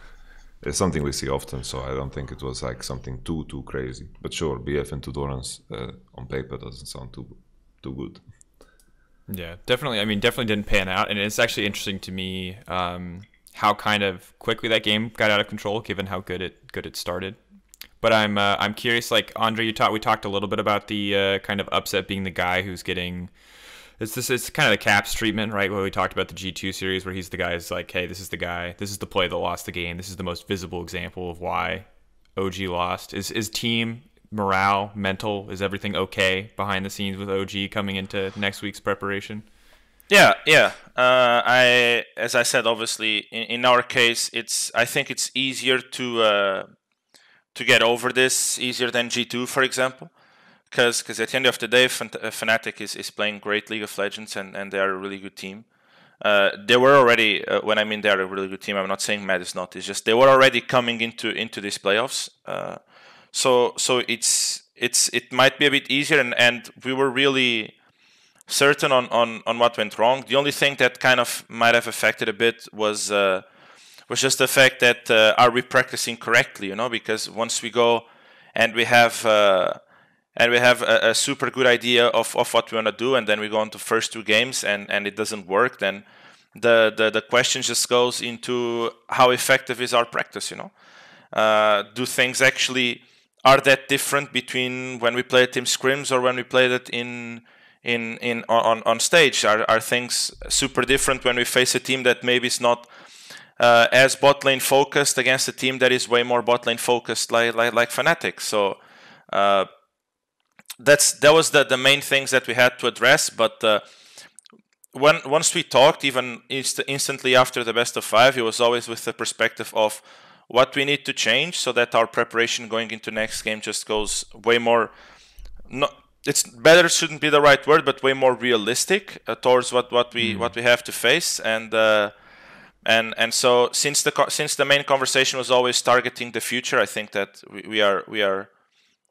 It's something we see often, so I don't think it was like something too crazy. But sure, BF into Dorans on paper doesn't sound too good. Yeah, definitely. I mean, definitely didn't pan out, and it's actually interesting to me how kind of quickly that game got out of control, given how good it started. But I'm curious, like Andre, we talked a little bit about the kind of Upset being the guy who's getting. It's kind of the Caps treatment, right? Where we talked about the G2 series, where he's the guy who's like, hey, this is the guy, this is the play that lost the game. This is the most visible example of why OG lost. Is team morale, mental, is everything okay behind the scenes with OG coming into next week's preparation? Yeah. As I said, obviously, in our case, I think it's easier to get over this, easier than G2, for example. Because at the end of the day, Fnatic is playing great League of Legends, and they are a really good team. They were already, when I mean they are a really good team, I'm not saying Mad is not. It's just they were already coming into these playoffs. So it might be a bit easier, and we were really certain on what went wrong. The only thing that kind of might have affected a bit was just the fact that are we practicing correctly, you know? Because once we go and we have a super good idea of what we want to do, and then we go into first 2 games and it doesn't work, then the question just goes into how effective is our practice, you know? Do things actually are that different between when we play team scrims or when we played it on stage? Are things super different when we face a team that maybe is not as bot lane focused against a team that is way more bot lane focused like Fnatic? So that was the main things that we had to address. But once we talked, even instantly after the best of 5, it was always with the perspective of what we need to change so that our preparation going into next game just goes way more, it's better shouldn't be the right word, but way more realistic towards what we have to face. And so since the main conversation was always targeting the future, I think that we are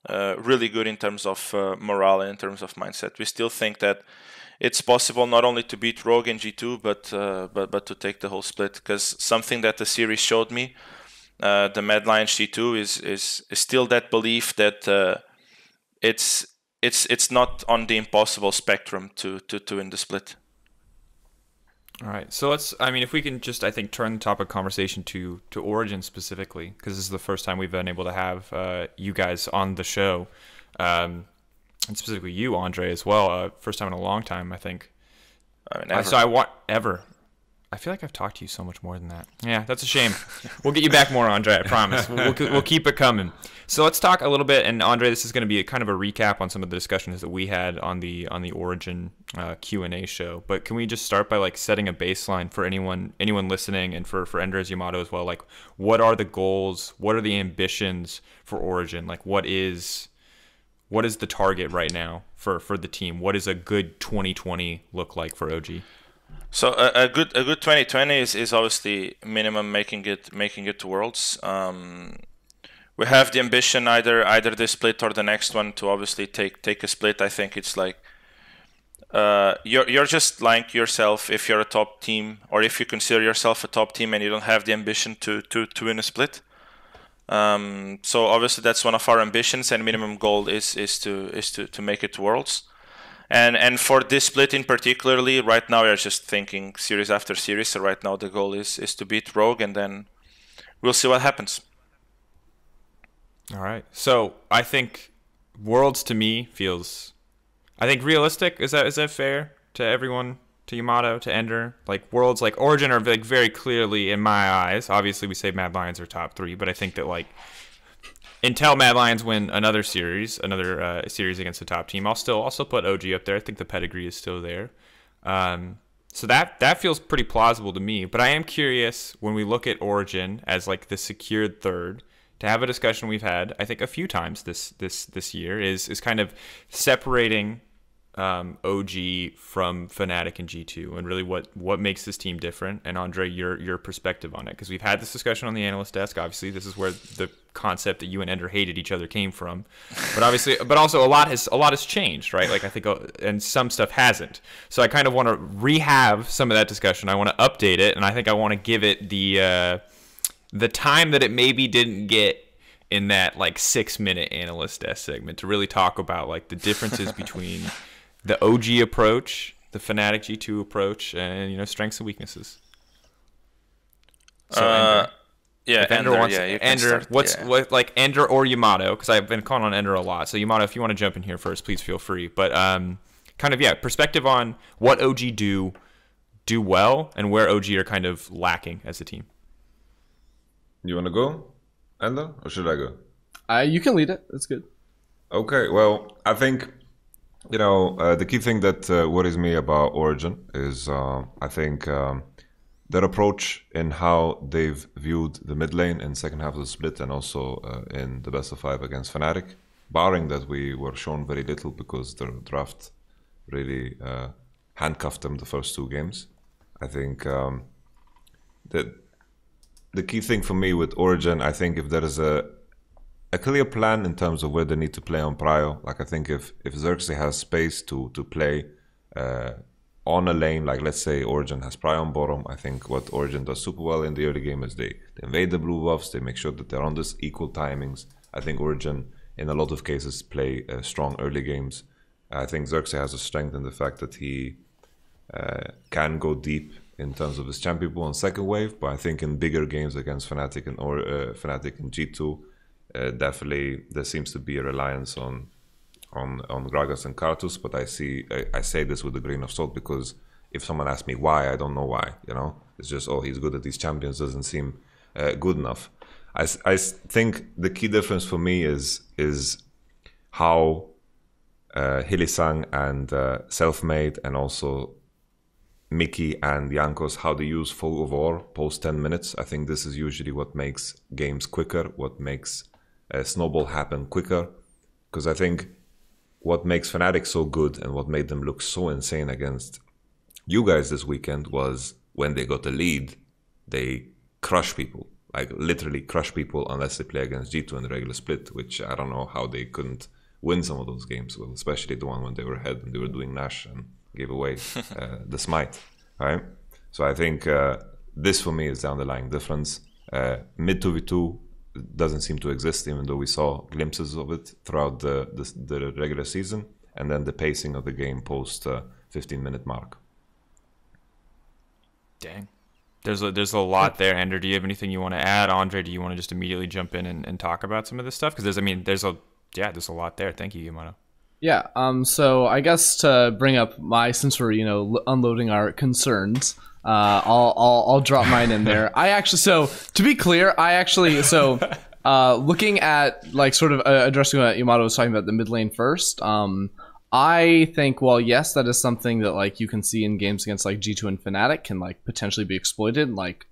really good in terms of morale and in terms of mindset. We still think that it's possible not only to beat Rogue and G2, but to take the whole split. Because something that the series showed me, the Mad Lions G2 is still that belief that it's not on the impossible spectrum to win the split. All right, so if we can just, I think, turn the topic of conversation to Origen specifically, because this is the first time we've been able to have you guys on the show, and specifically you, Andre, as well. First time in a long time, I think. Ever. I feel like I've talked to you so much more than that. Yeah, that's a shame. We'll get you back more, Andre, I promise. We'll keep it coming. So let's talk a little bit, and Andre, this is going to be kind of a recap on some of the discussions that we had on the Origen Q&A show. But can we just start by setting a baseline for anyone listening, and for Ender as Yamato as well? What are the goals? What are the ambitions for Origen? What is the target right now for the team? What does a good 2020 look like for OG? So a good 2020 is obviously minimum making it to Worlds. We have the ambition either this split or the next one to obviously take a split. I think it's you're just lying to yourself if you're a top team, or if you consider yourself a top team and you don't have the ambition to win a split. So obviously that's one of our ambitions, and minimum goal is to make it to Worlds. And for this split in particularly, right now we are just thinking series after series. So right now the goal is to beat Rogue, and then we'll see what happens. All right. So I think Worlds to me feels, I think, realistic. Is that fair to everyone? To Yamato, to Ender? Worlds, Origen are very clearly, in my eyes, obviously we say Mad Lions are top 3, but I think that until Mad Lions win another series against the top team, I'll still put OG up there. I think the pedigree is still there. So that feels pretty plausible to me. But I am curious, when we look at Origen as the secured third, to have a discussion we've had, I think, a few times this year is kind of separating OG from Fnatic and G2, and really what makes this team different. And Andre, your perspective on it, because we've had this discussion on the analyst desk. Obviously, this is where the concept that you and Ender hated each other came from. But also a lot has changed, right? I think, and some stuff hasn't. So I kind of want to rehave some of that discussion. I want to update it, and I think I want to give it the time that it maybe didn't get in that 6-minute analyst desk segment, to really talk about the differences between the OG approach, the Fnatic G2 approach, and strengths and weaknesses. So Ender. Yeah, Ender. What Ender or Yamato? Because I've been calling on Ender a lot. So Yamato, if you want to jump in here first, please feel free. But perspective on what OG do well, and where OG are kind of lacking as a team. You want to go, Ender, or should I go? You can lead it. That's good. Okay. Well, I think, the key thing that worries me about Origen is I think their approach in how they've viewed the mid lane in second half of the split, and also in the best of 5 against Fnatic, barring that we were shown very little because the draft really handcuffed them the first 2 games. I think that the key thing for me with Origen, I think if there is a clear plan in terms of where they need to play on prio, I think if Xerxes has space to play on a lane, like let's say Origen has Pry on bottom. I think what Origen does super well in the early game is they invade the blue buffs, they make sure that they're on this equal timings. I think Origen, in a lot of cases, play strong early games. I think Xerxes has a strength in the fact that he can go deep in terms of his champion pool on second wave, but I think in bigger games against Fnatic and Fnatic and G2, definitely there seems to be a reliance on Gragas and Karthus. But I say this with a grain of salt, because if someone asks me why, I don't know why. You know, it's just, oh, he's good at these champions, doesn't seem good enough. I think the key difference for me is how Hylissang and Selfmade, and also Mickey and Jankos, how they use Fog of War post 10 minutes. I think this is usually what makes games quicker, what makes Snowball happen quicker. Because I think what makes Fnatic so good and what made them look so insane against you guys this weekend was when they got the lead, they crush people. Like literally crush people, unless they play against G2 in the regular split, which I don't know how they couldn't win some of those games. Well, especially the one when they were ahead and they were doing Nash and gave away the smite, right? So I think this for me is the underlying difference. Mid 2v2 doesn't seem to exist, even though we saw glimpses of it throughout the regular season, and then the pacing of the game post 15-minute mark. Dang. There's a lot there. Ender, do you have anything you want to add? Andre, do you want to just immediately jump in and talk about some of this stuff? Because there's a lot there. Thank you, Yamato. Yeah, so I guess to bring up since we're, unloading our concerns, I'll drop mine in there. So to be clear, looking at, like, sort of addressing what Yamato was talking about, the mid lane first, I think, well, yes, that is something that, like, you can see in games against, like, G2 and Fnatic can, like, potentially be exploited in, like,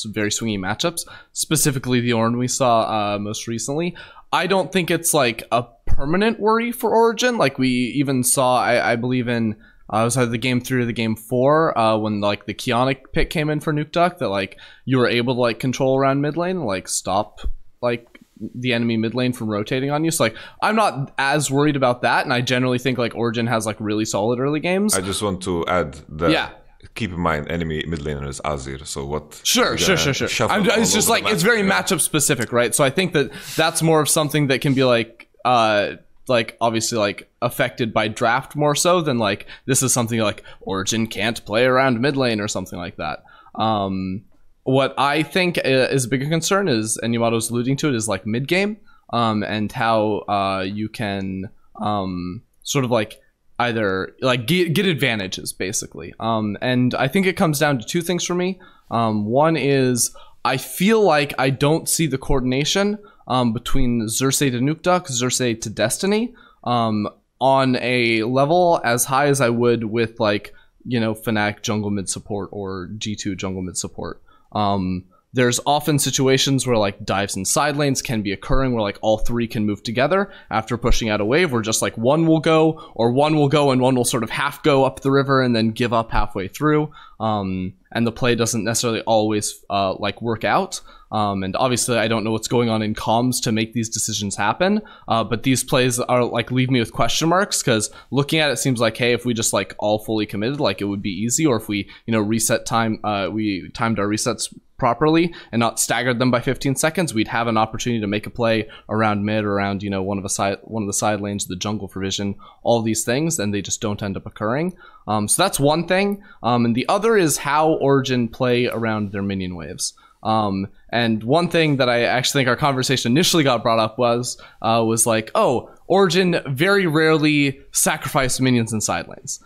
very swingy matchups, specifically the Ornn we saw most recently. I don't think it's, like, a permanent worry for Origen. Like, we even saw, I believe in, it was either the game 3 or the game 4, when, like, the Kionic pick came in for Nukeduck, that, like, you were able to, like, control around mid lane and, like, stop, like, the enemy mid lane from rotating on you. So, like, I'm not as worried about that, and I generally think, like, Origen has, like, really solid early games. I just want to add that. Yeah. Keep in mind, enemy mid laner is Azir. So what? Sure. It's just like, it's very matchup specific, right? So I think that's more of something that can be like obviously, like, affected by draft more so than, like, this is something like Origen can't play around mid lane or something like that. What I think is a bigger concern is, and Yamato's alluding to it, is, like, mid game, and how you can sort of, like, either, like, get advantages, basically. And I think it comes down to two things for me. One is, I feel like I don't see the coordination between Xerxes to Nukeduck, Xerxes to Destiny, on a level as high as I would with, like, Fnatic jungle mid support or G2 jungle mid support. There's often situations where, like, dives and side lanes can be occurring where, like, all three can move together after pushing out a wave, where just, like, one will go and one will sort of half go up the river and then give up halfway through. And the play doesn't necessarily always like, work out. And obviously I don't know what's going on in comms to make these decisions happen. But these plays are, like, leave me with question marks, because looking at it seems like, hey, if we just, like, all fully committed, like, it would be easy. Or if we, reset time, we timed our resets properly and not staggered them by 15 seconds, we'd have an opportunity to make a play around mid, around, one of the side lanes, the jungle for vision, all these things, and they just don't end up occurring. So that's one thing. And the other is how Origen play around their minion waves. And one thing that I actually think our conversation initially got brought up was like, oh, Origen very rarely sacrifice minions in side lanes.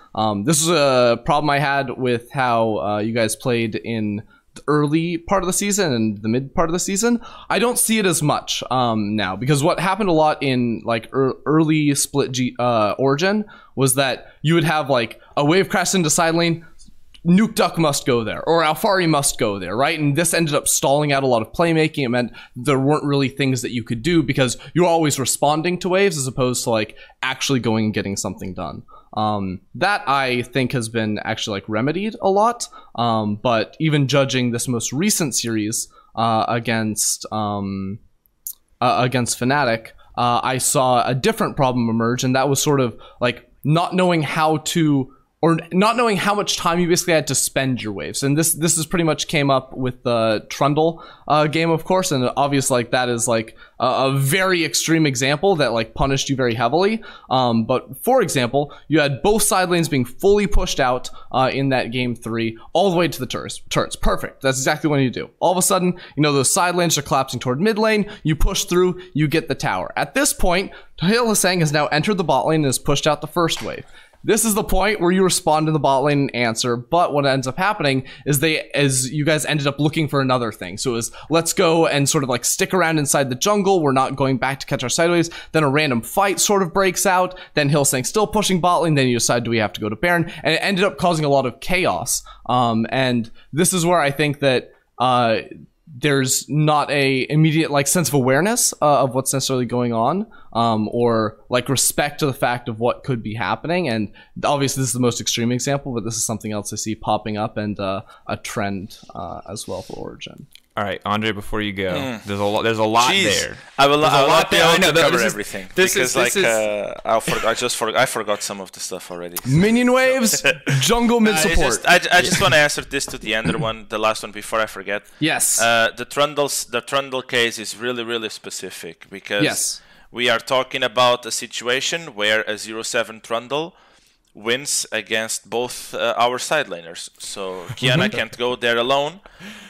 This was a problem I had with how you guys played in the early part of the season and the mid part of the season. I don't see it as much now, because what happened a lot in, like, early split Origen was that you would have, like, a wave crash into side lane, Nukeduck must go there, or EUphoria must go there, right? And this ended up stalling out a lot of playmaking. It meant there weren't really things that you could do, because you're always responding to waves as opposed to, like, actually going and getting something done. That I think has been actually, like, remedied a lot. But even judging this most recent series against Fnatic, I saw a different problem emerge, and that was sort of, like, not knowing how to or not knowing how much time you basically had to spend your waves. And this is pretty much came up with the Trundle game, of course, and obviously like that is like a very extreme example that like punished you very heavily. But for example, you had both side lanes being fully pushed out in that game 3, all the way to the turrets. Perfect. That's exactly what you do. All of a sudden, you know, those side lanes are collapsing toward mid lane. You push through, you get the tower. At this point, Hylissang has now entered the bot lane and has pushed out the first wave. This is the point where you respond to the bot lane and answer, but what ends up happening is you guys ended up looking for another thing. So it was, let's go and sort of like stick around inside the jungle. We're not going back to catch our sideways. Then a random fight sort of breaks out. Then Hylissang still pushing bot lane. Then you decide, do we have to go to Baron? And it ended up causing a lot of chaos. And this is where I think that there's not a immediate like sense of awareness of what's necessarily going on, or like respect to the fact of what could be happening. And obviously this is the most extreme example, but this is something else I see popping up and a trend as well for Origen. All right, Andre, before you go, there's a lot there. I will not be able to cover this everything this because is, I forgot some of the stuff already. Minion waves, jungle mid support. I just want to answer this to the Ender one, the last one before I forget. Yes. The Trundle case is really specific because yes. We are talking about a situation where a 0-7 Trundle wins against both our side laners. So Kiana can't go there alone,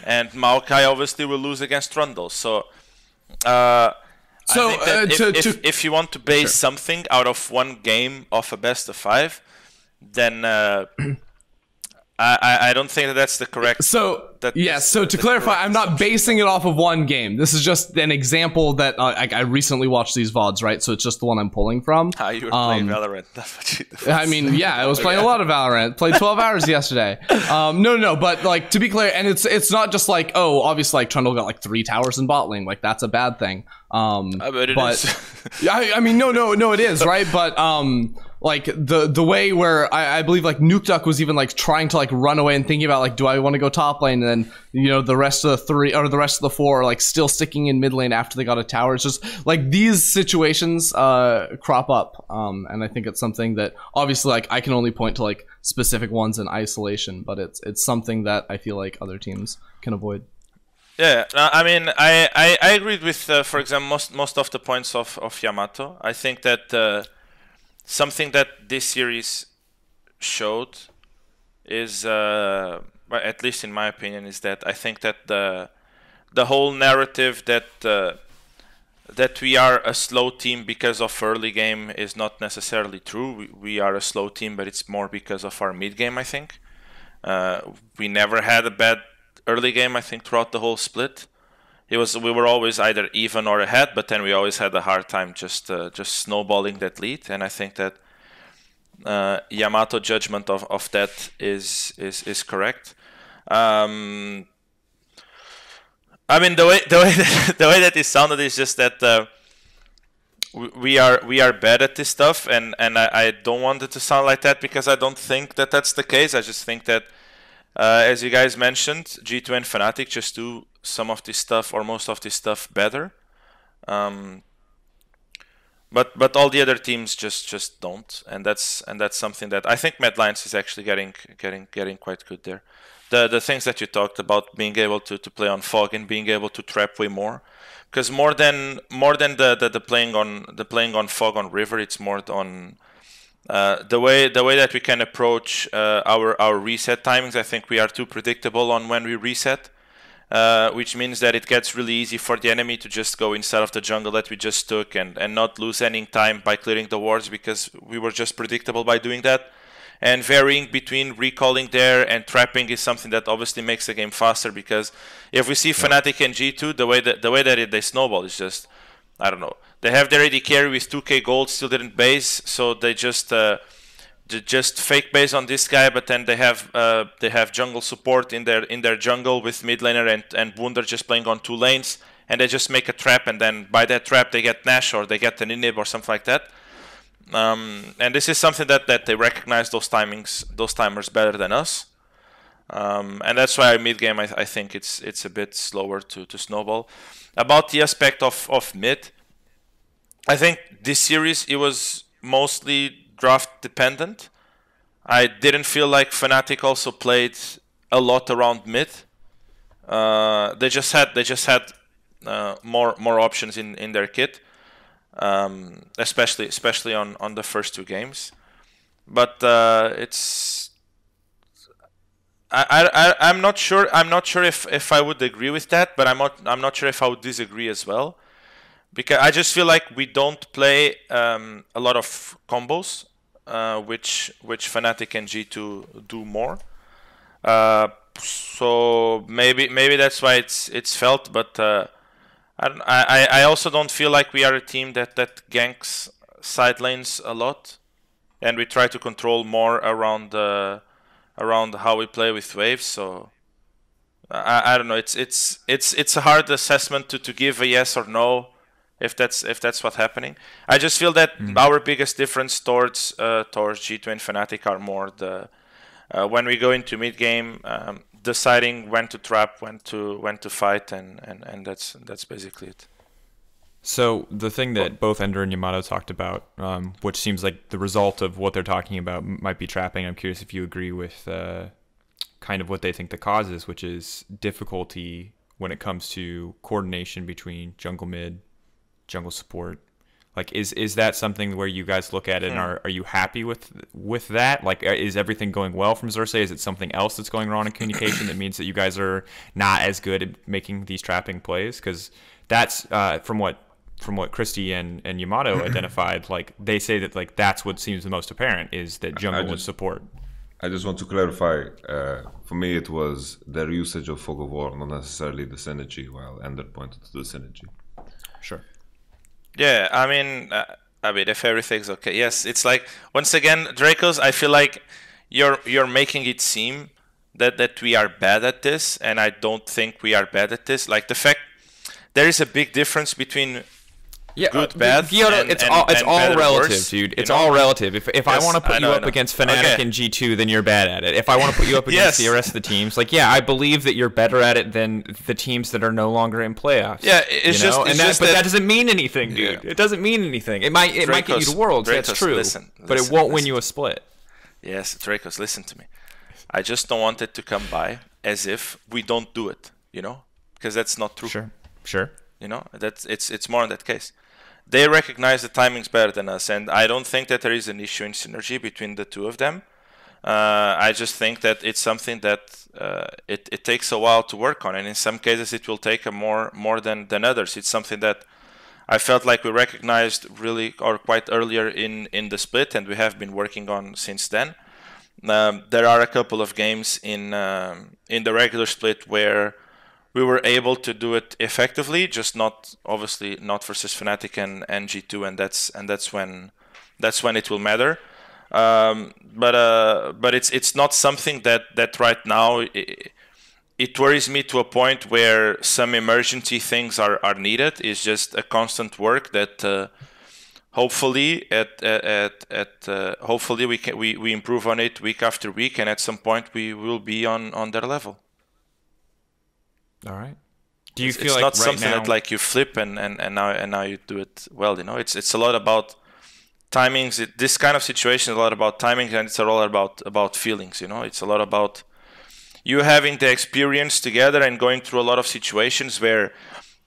and Maokai obviously will lose against Trundle. So, I think that if you want to base something out of one game of a best of 5, then I don't think that that's the correct. So So to clarify, I'm not basing it off of one game. This is just an example that I recently watched these VODs, right? So it's just the one I'm pulling from. You were playing Valorant. That's what you I mean, yeah, I was playing a lot of Valorant. Played 12 hours yesterday. No, but like to be clear, and it's not just like, oh, obviously like Trundle got like 3 towers in bot lane, like that's a bad thing. But it is. I mean, no, it is, right? But like the way where I believe like Nukeduck was even like trying to like run away and thinking about like, do I want to go top lane? And then, you know, the rest of the 3 or the rest of the 4 are like still sticking in mid lane after they got a tower. It's just like these situations crop up, and I think it's something that obviously like I can only point to like specific ones in isolation, but it's something that I feel like other teams can avoid. Yeah, I mean, I agreed with, for example, most of the points of Yamato. I think that something that this series showed is, at least in my opinion, is that I think that the whole narrative that we are a slow team because of early game is not necessarily true. We are a slow team, but it's more because of our mid game, I think. We never had a bad early game, I think, throughout the whole split. We were always either even or ahead, but then we always had a hard time just snowballing that lead. And I think that Yamato judgment of that is correct. I mean, the way that it sounded is just that we are bad at this stuff, and I don't want it to sound like that because I don't think that that's the case. I just think that, as you guys mentioned, G2 and Fnatic just do some of this stuff or most of this stuff better, but all the other teams just don't, and that's something that I think Mad Lions is actually getting quite good there. The things that you talked about, being able to play on fog and being able to trap way more, because more than the playing on fog on river, it's more on the way that we can approach our reset timings. I think we are too predictable on when we reset, which means that it gets really easy for the enemy to just go inside of the jungle that we just took and not lose any time by clearing the wards, because we were just predictable by doing that. And varying between recalling there and trapping is something that obviously makes the game faster, because if we see Fnatic and G2, the way that they snowball is just, I don't know. They have their AD carry with 2k gold, still didn't base, so they just fake base on this guy, but then they have jungle support in their jungle with mid laner and Wunder just playing on 2 lanes, and they just make a trap, and then by that trap they get Nash or they get an inhib or something like that. And this is something that they recognize those timers better than us, and that's why mid game I think it's a bit slower to snowball. About the aspect of mid, I think this series it was mostly draft dependent. I didn't feel like Fnatic also played a lot around mid. They just had more options in their kit, especially on the first 2 games. But I'm not sure if I would agree with that, but I'm not sure if I would disagree as well, because I just feel like we don't play a lot of combos, which Fnatic and G2 do more. So maybe that's why it's felt, but I also don't feel like we are a team that ganks side lanes a lot, and we try to control more around how we play with waves. So I don't know. It's a hard assessment to give a yes or no if that's what's happening. I just feel that our biggest difference towards G2 and Fnatic are more the when we go into mid game, deciding when to trap, when to fight, and that's basically it. So the thing that both Ender and Yamato talked about, which seems like the result of what they're talking about might be trapping. I'm curious if you agree with kind of what they think the cause is, which is difficulty when it comes to coordination between jungle mid, jungle support. Like, is that something where you guys look at it and are you happy with that? Like, is everything going well from Xerxes? Is it something else that's going wrong in communication that means that you guys are not as good at making these trapping plays? Because that's from what Christy and Yamato identified. Like, they say that like that's what seems the most apparent is that jungle was support. I just want to clarify. For me, it was their usage of Fog of War, not necessarily the synergy. While Ender pointed to the synergy. Sure. Yeah, I mean, if everything's okay, yes. It's like, once again, Dracos, I feel like you're making it seem that we are bad at this, and I don't think we are bad at this. Like, the fact there is a big difference between good, bad, Guilhoto, it's all relative, worse, dude. It's all relative. If I want to put you up against Fnatic Okay. and G2, then you're bad at it. If I want to put you up against the rest of the teams, like, yeah, I believe that you're better at it than the teams that are no longer in playoffs. Yeah, it's but that doesn't mean anything, dude. Yeah. It doesn't mean anything. It might get you to Worlds, that's true. But it won't win you a split. Yes, Dracos, listen to me. I just don't want it to come by as if we don't do it, because that's not true. Sure. It's more in that case. They recognize the timing's better than us, and I don't think that there is an issue in synergy between the two of them. I just think that it's something that it takes a while to work on, and in some cases it will take more than others. It's something that I felt like we recognized really or quite earlier in the split, and we have been working on since then. There are a couple of games in the regular split where we were able to do it effectively, just obviously not versus Fnatic and G2, and that's when it will matter. But it's not something that right now it worries me to a point where some emergency things are needed. It's just a constant work that hopefully hopefully we improve on it week after week, and at some point we will be on their level. All right. Do you feel it's like not right something now... that like you flip and now you do it well? It's a lot about timings. This kind of situation is a lot about timing, and it's a lot about feelings. It's a lot about you having the experience together and going through a lot of situations where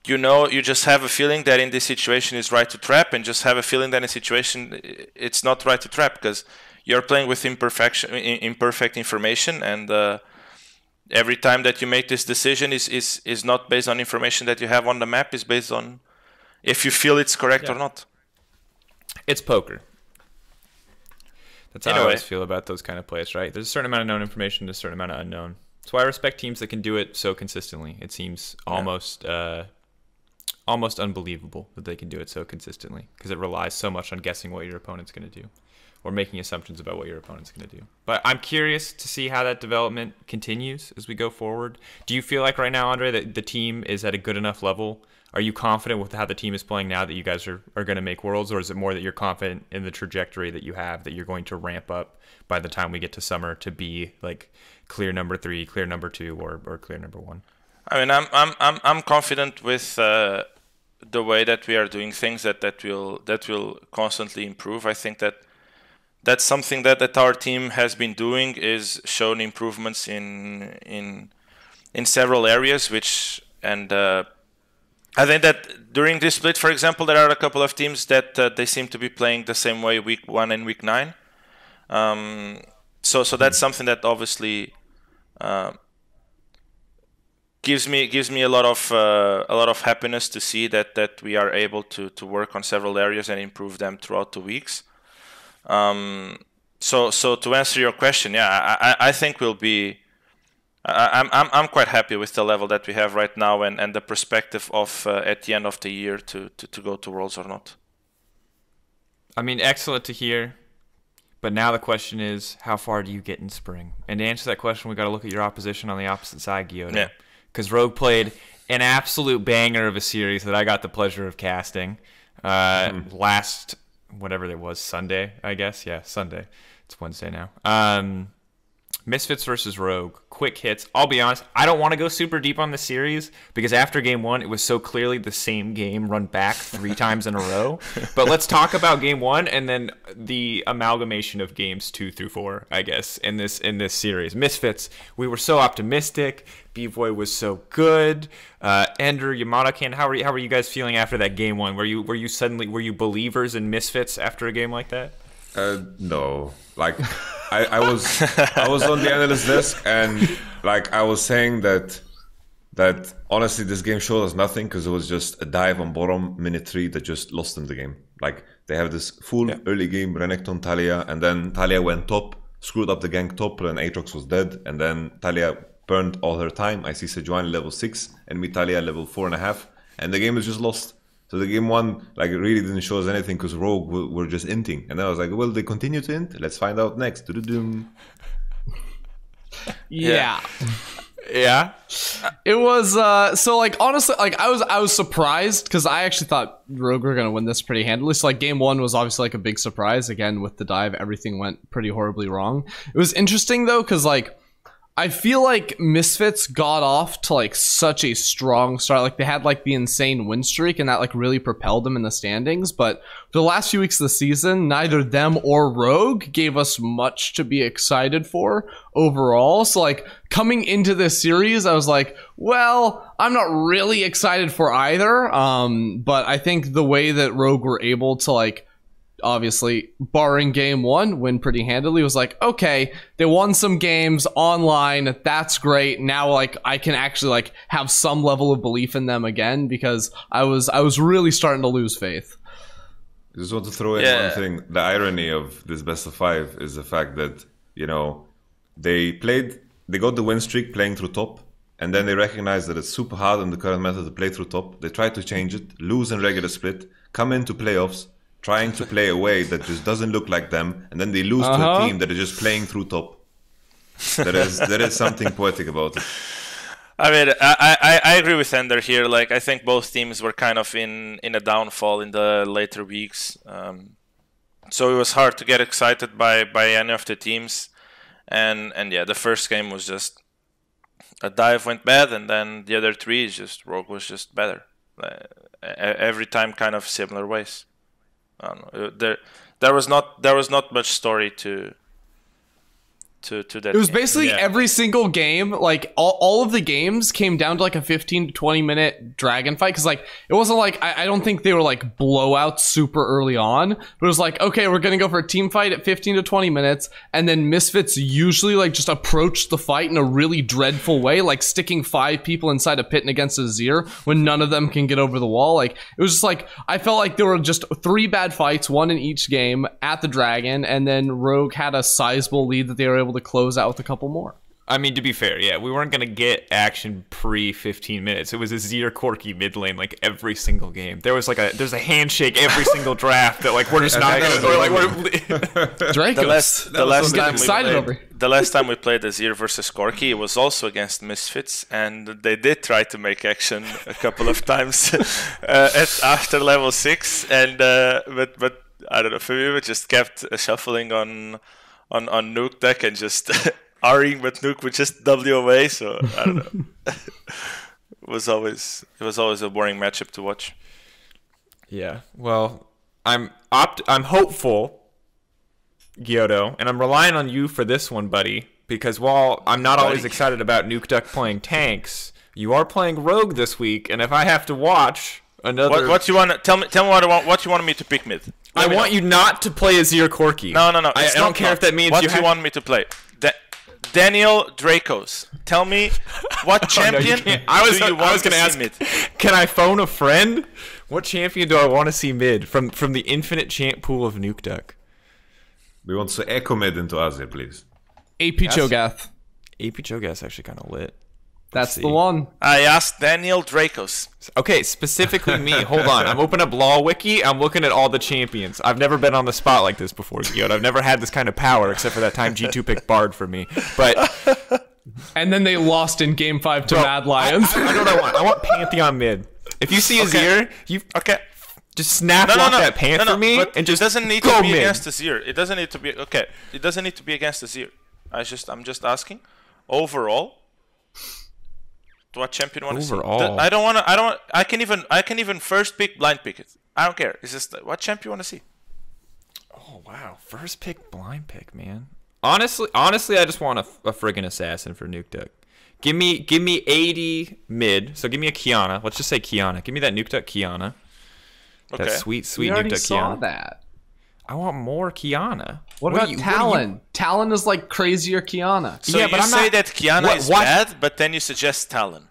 you just have a feeling that in this situation is right to trap, and just have a feeling that in a situation it's not right to trap because you're playing with imperfect information, and every time that you make this decision is not based on information that you have on the map, is based on if you feel it's correct or not. It's poker. That's how I always feel about those kind of plays, right? There's a certain amount of known information, there's a certain amount of unknown. That's why I respect teams that can do it so consistently. It seems almost unbelievable that they can do it so consistently, because it relies so much on guessing what your opponent's going to do, or making assumptions about what your opponent's going to do. But I'm curious to see how that development continues as we go forward. Do you feel like right now, Andre, that the team is at a good enough level? Are you confident with how the team is playing now that you guys are going to make Worlds, or is it more that you're confident in the trajectory that you have, that you're going to ramp up by the time we get to summer to be like clear number 3, clear number 2, or clear number 1? I mean, I'm confident with the way that we are doing things that will constantly improve. I think that that's something that our team has been doing, is shown improvements in several areas, I think that during this split, for example, there are a couple of teams that they seem to be playing the same way week 1 and week 9. So that's something that obviously gives me a lot of happiness to see that we are able to work on several areas and improve them throughout the weeks. So to answer your question, yeah, I think we'll be. I'm quite happy with the level that we have right now and the perspective of at the end of the year to go to Worlds or not. I mean, excellent to hear. But now the question is, how far do you get in spring? And to answer that question, we got to look at your opposition on the opposite side, Guilhoto. Yeah. Because Rogue played an absolute banger of a series that I got the pleasure of casting last, whatever it was, Sunday, I guess. Yeah, Sunday. It's Wednesday now. Misfits versus Rogue. Quick hits. I'll be honest, I don't want to go super deep on the series because after game 1, it was so clearly the same game run back 3 times in a row. But let's talk about game 1 and then the amalgamation of games 2 through 4, I guess, in this series. Misfits, we were so optimistic. B-Boy was so good. Ender, Yamato, how are you guys feeling after that game 1? Were you believers in Misfits after a game like that? No. Like I was on the analyst desk and like I was saying that honestly this game showed us nothing because it was just a dive on bottom minute 3 that just lost them the game. Like they have this full early game Renekton Talia, and then Talia went top, screwed up the gank top, and Aatrox was dead, and then Talia burned all her time. I see Sejuani level 6 and me Talia level 4.5, and the game is just lost. So the game 1 like really didn't show us anything because Rogue were just inting, and I was like, well, they continue to int. Let's find out next. Yeah. Yeah. It was so like honestly like I was surprised because I actually thought Rogue were gonna win this pretty handily. So like game 1 was obviously like a big surprise. Again with the dive, everything went pretty horribly wrong. It was interesting though because like I feel like Misfits got off to like such a strong start. Like they had like the insane win streak and that like really propelled them in the standings. But for the last few weeks of the season, neither them or Rogue gave us much to be excited for overall. So like coming into this series, I was like, well, I'm not really excited for either. But I think the way that Rogue were able to like, obviously barring game 1 win pretty handily, was like, okay, they won some games online, that's great. Now like I can actually like have some level of belief in them again because I was really starting to lose faith. I just want to throw in one thing. The irony of this best of 5 is the fact that, you know, they got the win streak playing through top, and then they recognized that it's super hard in the current meta to play through top. They tried to change it, lose in regular split, come into playoffs trying to play a way that just doesn't look like them, and then they lose to a team that is just playing through top. There is something poetic about it. I mean, I agree with Ender here. Like, I think both teams were kind of in a downfall in the later weeks. So it was hard to get excited by any of the teams. And yeah, the first game was just a dive went bad, and then the other 3 is just Rogue was just better. Every time, kind of similar ways. I don't know. There was not much story to that. It was basically every single game, like all of the games came down to like a 15 to 20 minute dragon fight, because like it wasn't like I don't think they were like blowouts super early on, but it was like, okay, we're gonna go for a team fight at 15 to 20 minutes, and then Misfits usually like just approach the fight in a really dreadful way, like sticking 5 people inside a pit and against a Azir when none of them can get over the wall. Like it was just like I felt like there were just 3 bad fights, 1 in each game at the dragon, and then Rogue had a sizable lead that they were able to close out with a couple more. I mean, to be fair, yeah, we weren't going to get action pre-15 minutes. It was a Azir Corki mid lane like every single game. There's a handshake every single draft that like we're just not going to Dracos. The last time we played Azir versus Corki, it was also against Misfits, and they did try to make action a couple of times after level 6, and but I don't know, for me it just kept shuffling on Nukeduck and just R'ing, but Nuke would just W away. So I don't know. It was always a boring matchup to watch. Yeah. Well, I'm hopeful Guilhoto, and I'm relying on you for this one, buddy, because while I'm not always excited about Nukeduck playing tanks, you are playing Rogue this week, and if I have to watch another... What you want to... Tell me what you want me to pick mid. I want you not to play Azir Corki. No. I don't care if that means what you want me to play. Daniel Dracos. Tell me what champion do you want to see mid? Can I phone a friend? What champion do I want to see mid from the infinite champ pool of Nukeduck? We want to echo mid into Azir, please. AP Cho'Gath. AP Cho'Gath's actually kind of lit. That's the one. I asked Daniel Dracos. Okay, specifically me. Hold on. I'm opening up Law Wiki. I'm looking at all the champions. I've never been on the spot like this before, Guilhoto. I've never had this kind of power, except for that time G2 picked Bard for me. But and then they lost in Game 5 to Mad Lions. I know what I want. I want Pantheon mid. If you see Azir, you just snap lock that Panth for me, and just it doesn't need go to be mid. against Azir. It doesn't need to be It doesn't need to be against Azir. I'm just asking. Overall, what champion want to see? I can even first pick blind pick it. I don't care. It's just what champion you want to see. Oh wow, first pick blind pick, man. Honestly, I just want a friggin' assassin for Nukeduck. Give me 80 mid. So give me a Kiana. Let's just say Kiana. Give me that Nukeduck Kiana. Okay. That sweet We already Nukeduck saw Kiana. that. I want more Kiana. What about Talon? Talon is like crazier Kiana. So you say that Kiana is bad, but then you suggest Talon.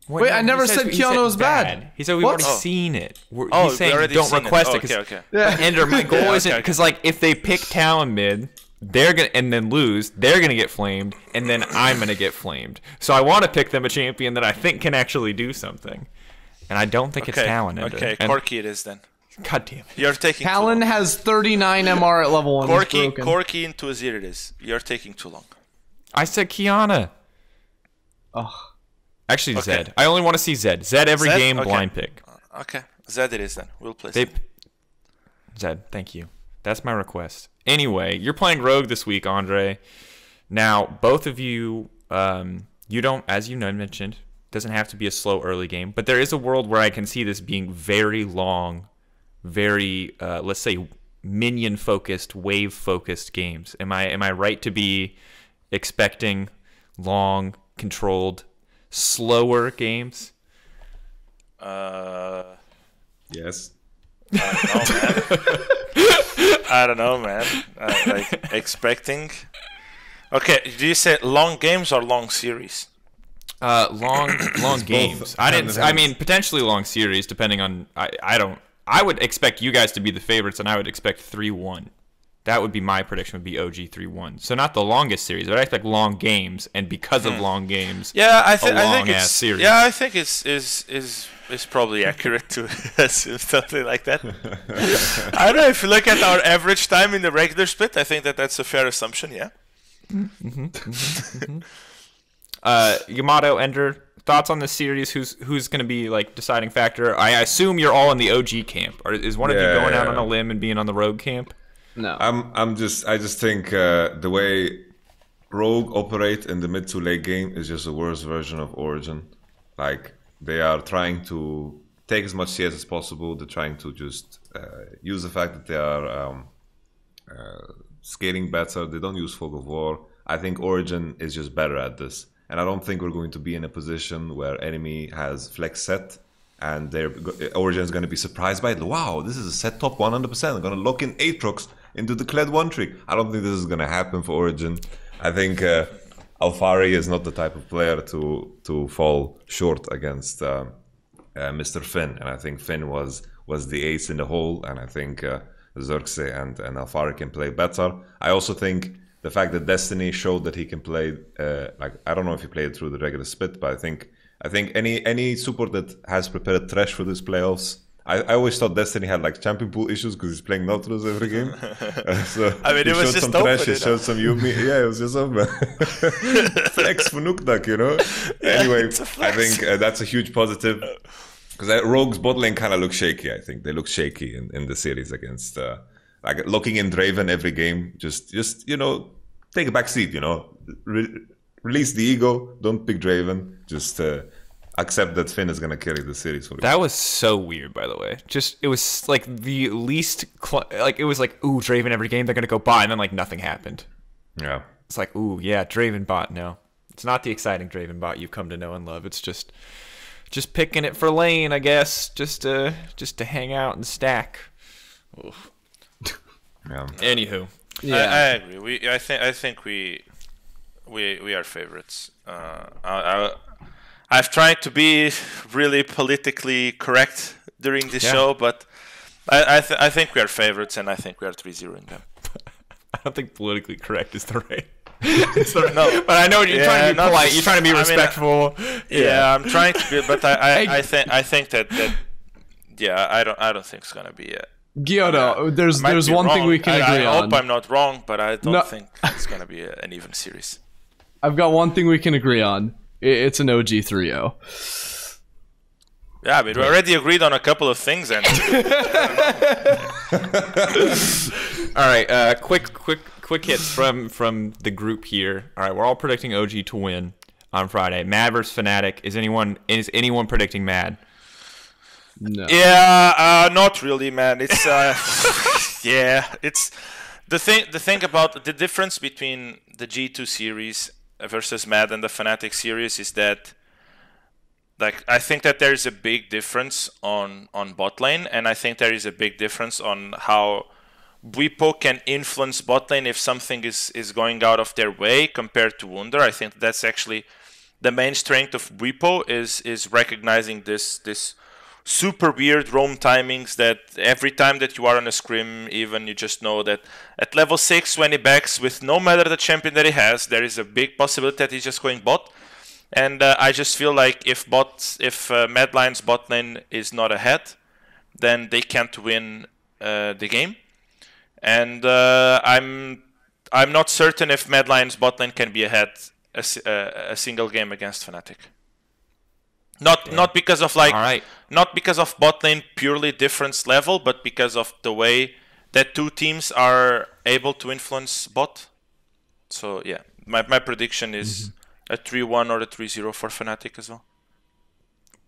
Wait, I never said Kiana was bad. He said we've already seen it. He's saying already don't seen request it. it. Okay. Ender, my goal isn't because like if they pick Talon mid, they're gonna and then lose, they're gonna get flamed, and then I'm gonna get flamed. So I want to pick them a champion that I think can actually do something, and I don't think it's Talon. Ender. Okay, Corki it is then. God damn it! You're taking Talon has 39 MR at level 1. Corki into Azir it is. You're taking too long. I said Kiana. Oh. Actually, Zed. I only want to see Zed. Zed every game, blind pick. Okay, Zed it is then. We'll play Zed. Zed, thank you. That's my request. Anyway, you're playing Rogue this week, Andre. Now, both of you, you don't, as you mentioned, doesn't have to be a slow early game, but there is a world where I can see this being very long, very, let's say, minion-focused, wave-focused games. Am I right to be expecting long, controlled, slower games? Yes. I don't know, man. Like expecting. Okay, do you say long games or long series? Long games. I mean, potentially long series, depending on. I would expect you guys to be the favorites, and I would expect 3-1. That would be my prediction. Would be OG 3-1. So not the longest series, but I expect long games, and because of long games, I think it's series. Yeah, I think it's probably accurate to assume something like that. I don't know if you look at our average time in the regular split. I think that's a fair assumption. Yeah. Yamato, Ender, thoughts on this series? Who's going to be like deciding factor? I assume you're all in the OG camp. Or is one of you going out on a limb and being on the Rogue camp? No. I just think the way Rogue operate in the mid to late game is just a worse version of Origen. Like they are trying to take as much CS as possible. They're trying to just use the fact that they are scaling better. They don't use Fog of War. I think Origen is just better at this. And I don't think we're going to be in a position where enemy has flex set and Origen is going to be surprised by it. Wow, this is a set top 100%. I'm going to lock in Aatrox into the Kled 1 trick. I don't think this is going to happen for Origen. I think EUphoria is not the type of player to fall short against Mr. Finn. And I think Finn was the ace in the hole. And I think Xerxe and EUphoria can play better. I also think the fact that Destiny showed that he can play, I don't know if he played through the regular split, but I think any support that has prepared trash for this playoffs, I always thought Destiny had like champion pool issues because he's playing Nautilus every game. So I mean, it was just some open, trash, he showed some Yumi. Yeah, it was just open. Flex for Nukeduck, you know. Anyway, I think that's a huge positive because Rogue's bot lane kind of looks shaky. I think they look shaky in the series against. Like locking in Draven every game, just take a back seat, release the ego, don't pick Draven. Just accept that Finn is gonna carry the series for you. That was so weird, by the way. Just it was like the least like it was like, ooh, Draven every game they're gonna go bot, and then like nothing happened. Yeah. It's like, ooh, yeah, Draven bot. No, it's not the exciting Draven bot you've come to know and love. It's just picking it for lane, I guess, just to hang out and stack. Oof. Yeah. Anywho, I agree. I think we are favorites. I've tried to be really politically correct during this show, but I think we are favorites, and I think we are 3-0 in them. I don't think politically correct is the right. No, but I know you're trying to be polite. You're trying to be respectful. I'm trying to be, but I think that I don't think it's gonna be it. Guilhoto, there's one thing we can agree on. I hope I'm not wrong, but I don't think it's gonna be an even series. I've got one thing we can agree on. It's an OG 3-0. Yeah, but we already agreed on a couple of things, and all right, quick hits from the group here. All right, we're all predicting OG to win on Friday. Mad versus Fnatic. Is anyone predicting Mad? No. Yeah, not really, man. It's it's the thing about the difference between the G2 series versus Mad and the Fnatic series is that, like, I think that there is a big difference on bot lane, and I think there is a big difference on how Bwipo can influence bot lane if something is going out of their way compared to Wunder. I think that's actually the main strength of Bwipo is recognizing this super weird roam timings that every time that you are on a scrim, even you just know that at level 6 when he backs with no matter the champion that he has, there is a big possibility that he's just going bot. And I just feel like if Mad Lion's bot lane is not ahead, then they can't win the game. And I'm not certain if Mad Lion's bot lane can be ahead a single game against Fnatic. Not because of not because of bot lane purely difference level, but because of the way that two teams are able to influence bot. So yeah, my prediction is a 3-1 or a 3-0 for Fnatic as well.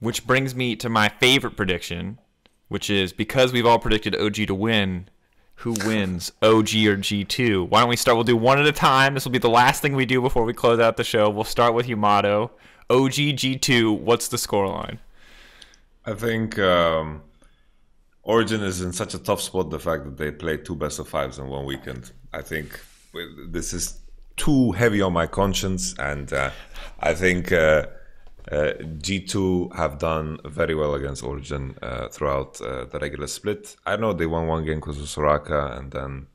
Which brings me to my favorite prediction, which is because we've all predicted OG to win, who wins, OG or G2? Why don't we start? We'll do one at a time. This will be the last thing we do before we close out the show. We'll start with Yamato. OG, G2, what's the scoreline? I think Origen is in such a tough spot, the fact that they played 2 best-of-5s in one weekend. I think this is too heavy on my conscience, and I think G2 have done very well against Origen throughout the regular split. I know they won one game because of Soraka, and then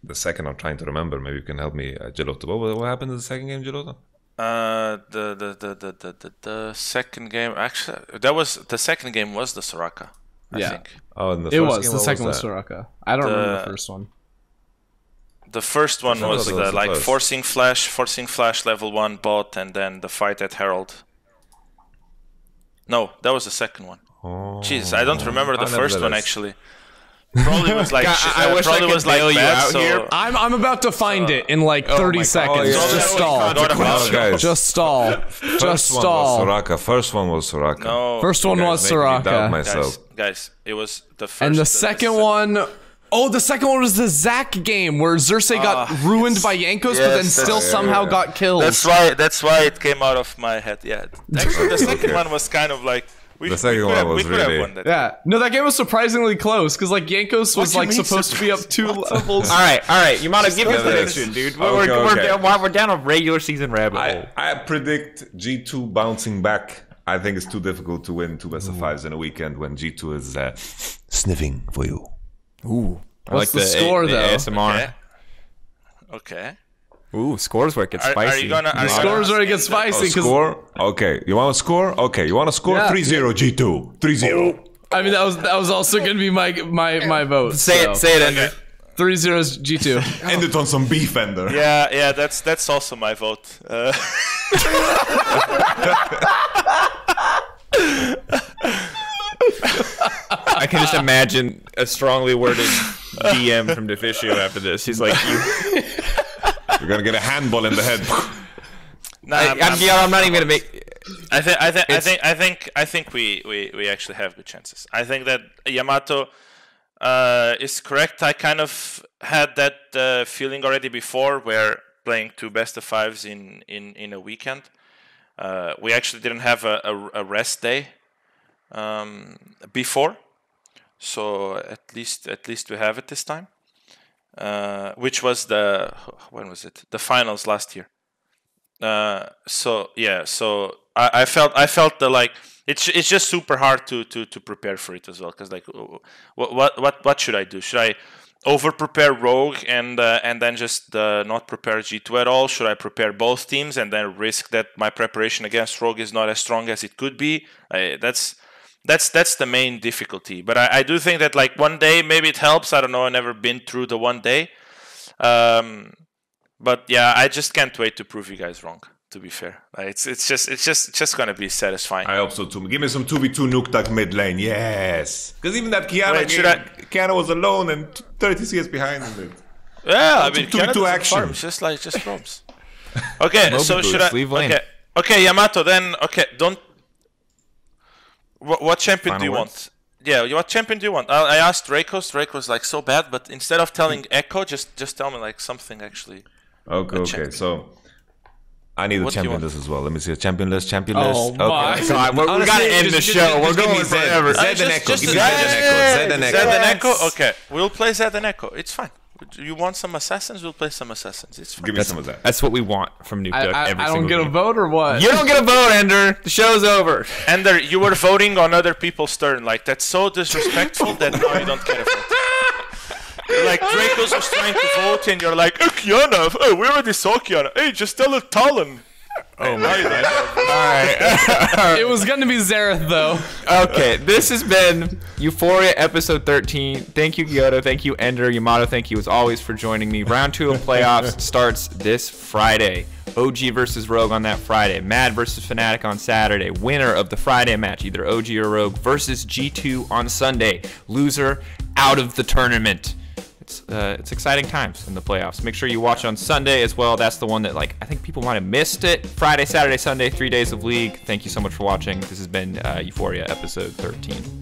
the second I'm trying to remember. Maybe you can help me, Guilhoto. What happened in the second game, Guilhoto? The second game, actually, the second game was the Soraka, I think. Oh, and the It first was. game, The second was Soraka. I don't remember the first one. The first one was the like first. forcing flash level 1 bot, and then the fight at Herald. No, that was the second one. Oh. Jeez, I don't remember the first one nevertheless. actually. Probably was like I wish I probably could was like bail you bad, out so here. I'm about to find it in like 30 seconds. God. Oh, yeah. Just stall. Oh, guys. Just stall. Just First one was stall. Soraka. First one was Soraka. No, First one was Making me doubt Soraka. myself. guys, it was the first. And the second one... Oh, the second one was the Zac game where Xerxes got ruined by Jankos, but then still somehow got killed. That's why it came out of my head. Yeah, actually, the second one was kind of like The second one was really... won that. Yeah. No, that game was surprisingly close because like Jankos was like supposed to be up 2 levels. All right, Yamato, give your prediction, dude. Okay. We're down a regular season rabbit hole. I predict G2 bouncing back. I think it's too difficult to win 2 best-of-5s in a weekend when G2 is sniffing for you. Ooh, I What's like the score, the though? ASMR. Okay. Ooh, scores where it gets Are spicy. you gonna? Scores where it gets spicy because Score? Okay. You want to score? Okay. You want to score? Yeah. 3-0 G2. 3-0. I mean that was also gonna be my vote. Say it, Ender. 3-0 is G2. End it on some beef, Ender. Yeah, that's also my vote. I can just imagine a strongly worded DM from Deficio after this. He's like, You're going to get a handball in the head. Nah, I'm not even gonna make. I think we actually have good chances. I think that Yamato is correct. I kind of had that feeling already before, where playing 2 best-of-5s in a weekend. We actually didn't have a rest day before, so at least we have it this time. Which was when was it? The finals last year. So I felt that like it's just super hard to prepare for it as well, because like what should I do? Should I over prepare Rogue and then just not prepare G2 at all? Should I prepare both teams and then risk that my preparation against Rogue is not as strong as it could be? That's the main difficulty. But I do think that like one day maybe it helps. I don't know. I've never been through the one day. But yeah, I just can't wait to prove you guys wrong. To be fair, it's just gonna be satisfying. I hope so too. Give me some 2v2 Nukeduck mid lane, yes. Because even that Kiana was alone and 30 CS behind him. Yeah, I mean, 2v2 action, just roams. Okay, so should I? Okay, Yamato. Then don't. What champion do you want? Yeah, what champion do you want? I asked Draco's. Draco's like so bad, but instead of telling Echo, just tell me like something actually. Okay, so. I need a champion list as well. Let me see a champion list. Oh okay. my God, we gotta end the show. We're going forever. Zed and Echo. Zed and Echo. Okay, we'll play Zed and Echo. It's fine. You want some assassins? We'll play some assassins. It's fine. Give me some of that. That's what we want from Nukeduck. I don't get a vote or what? You don't get a vote, Ender. The show's over. Ender, you were voting on other people's turn. Like, that's so disrespectful that now you don't get a vote. Like, Dracos was trying to vote and you're like, Kiana, we already saw Kiana. Hey, just tell it Talon. Oh my God. Alright. It was gonna be Xerath though. Okay, this has been EUphoria episode 13. Thank you, Guilhoto. Thank you, Ender. Yamato, thank you as always for joining me. Round 2 of playoffs starts this Friday. OG versus Rogue on that Friday. Mad versus Fnatic on Saturday. Winner of the Friday match, either OG or Rogue, versus G2 on Sunday. Loser out of the tournament. It's exciting times in the playoffs. Make sure you watch on Sunday as well. That's the one that I think people might have missed it. Friday, Saturday, Sunday, 3 days of league. Thank you so much for watching. This has been EUphoria episode 13.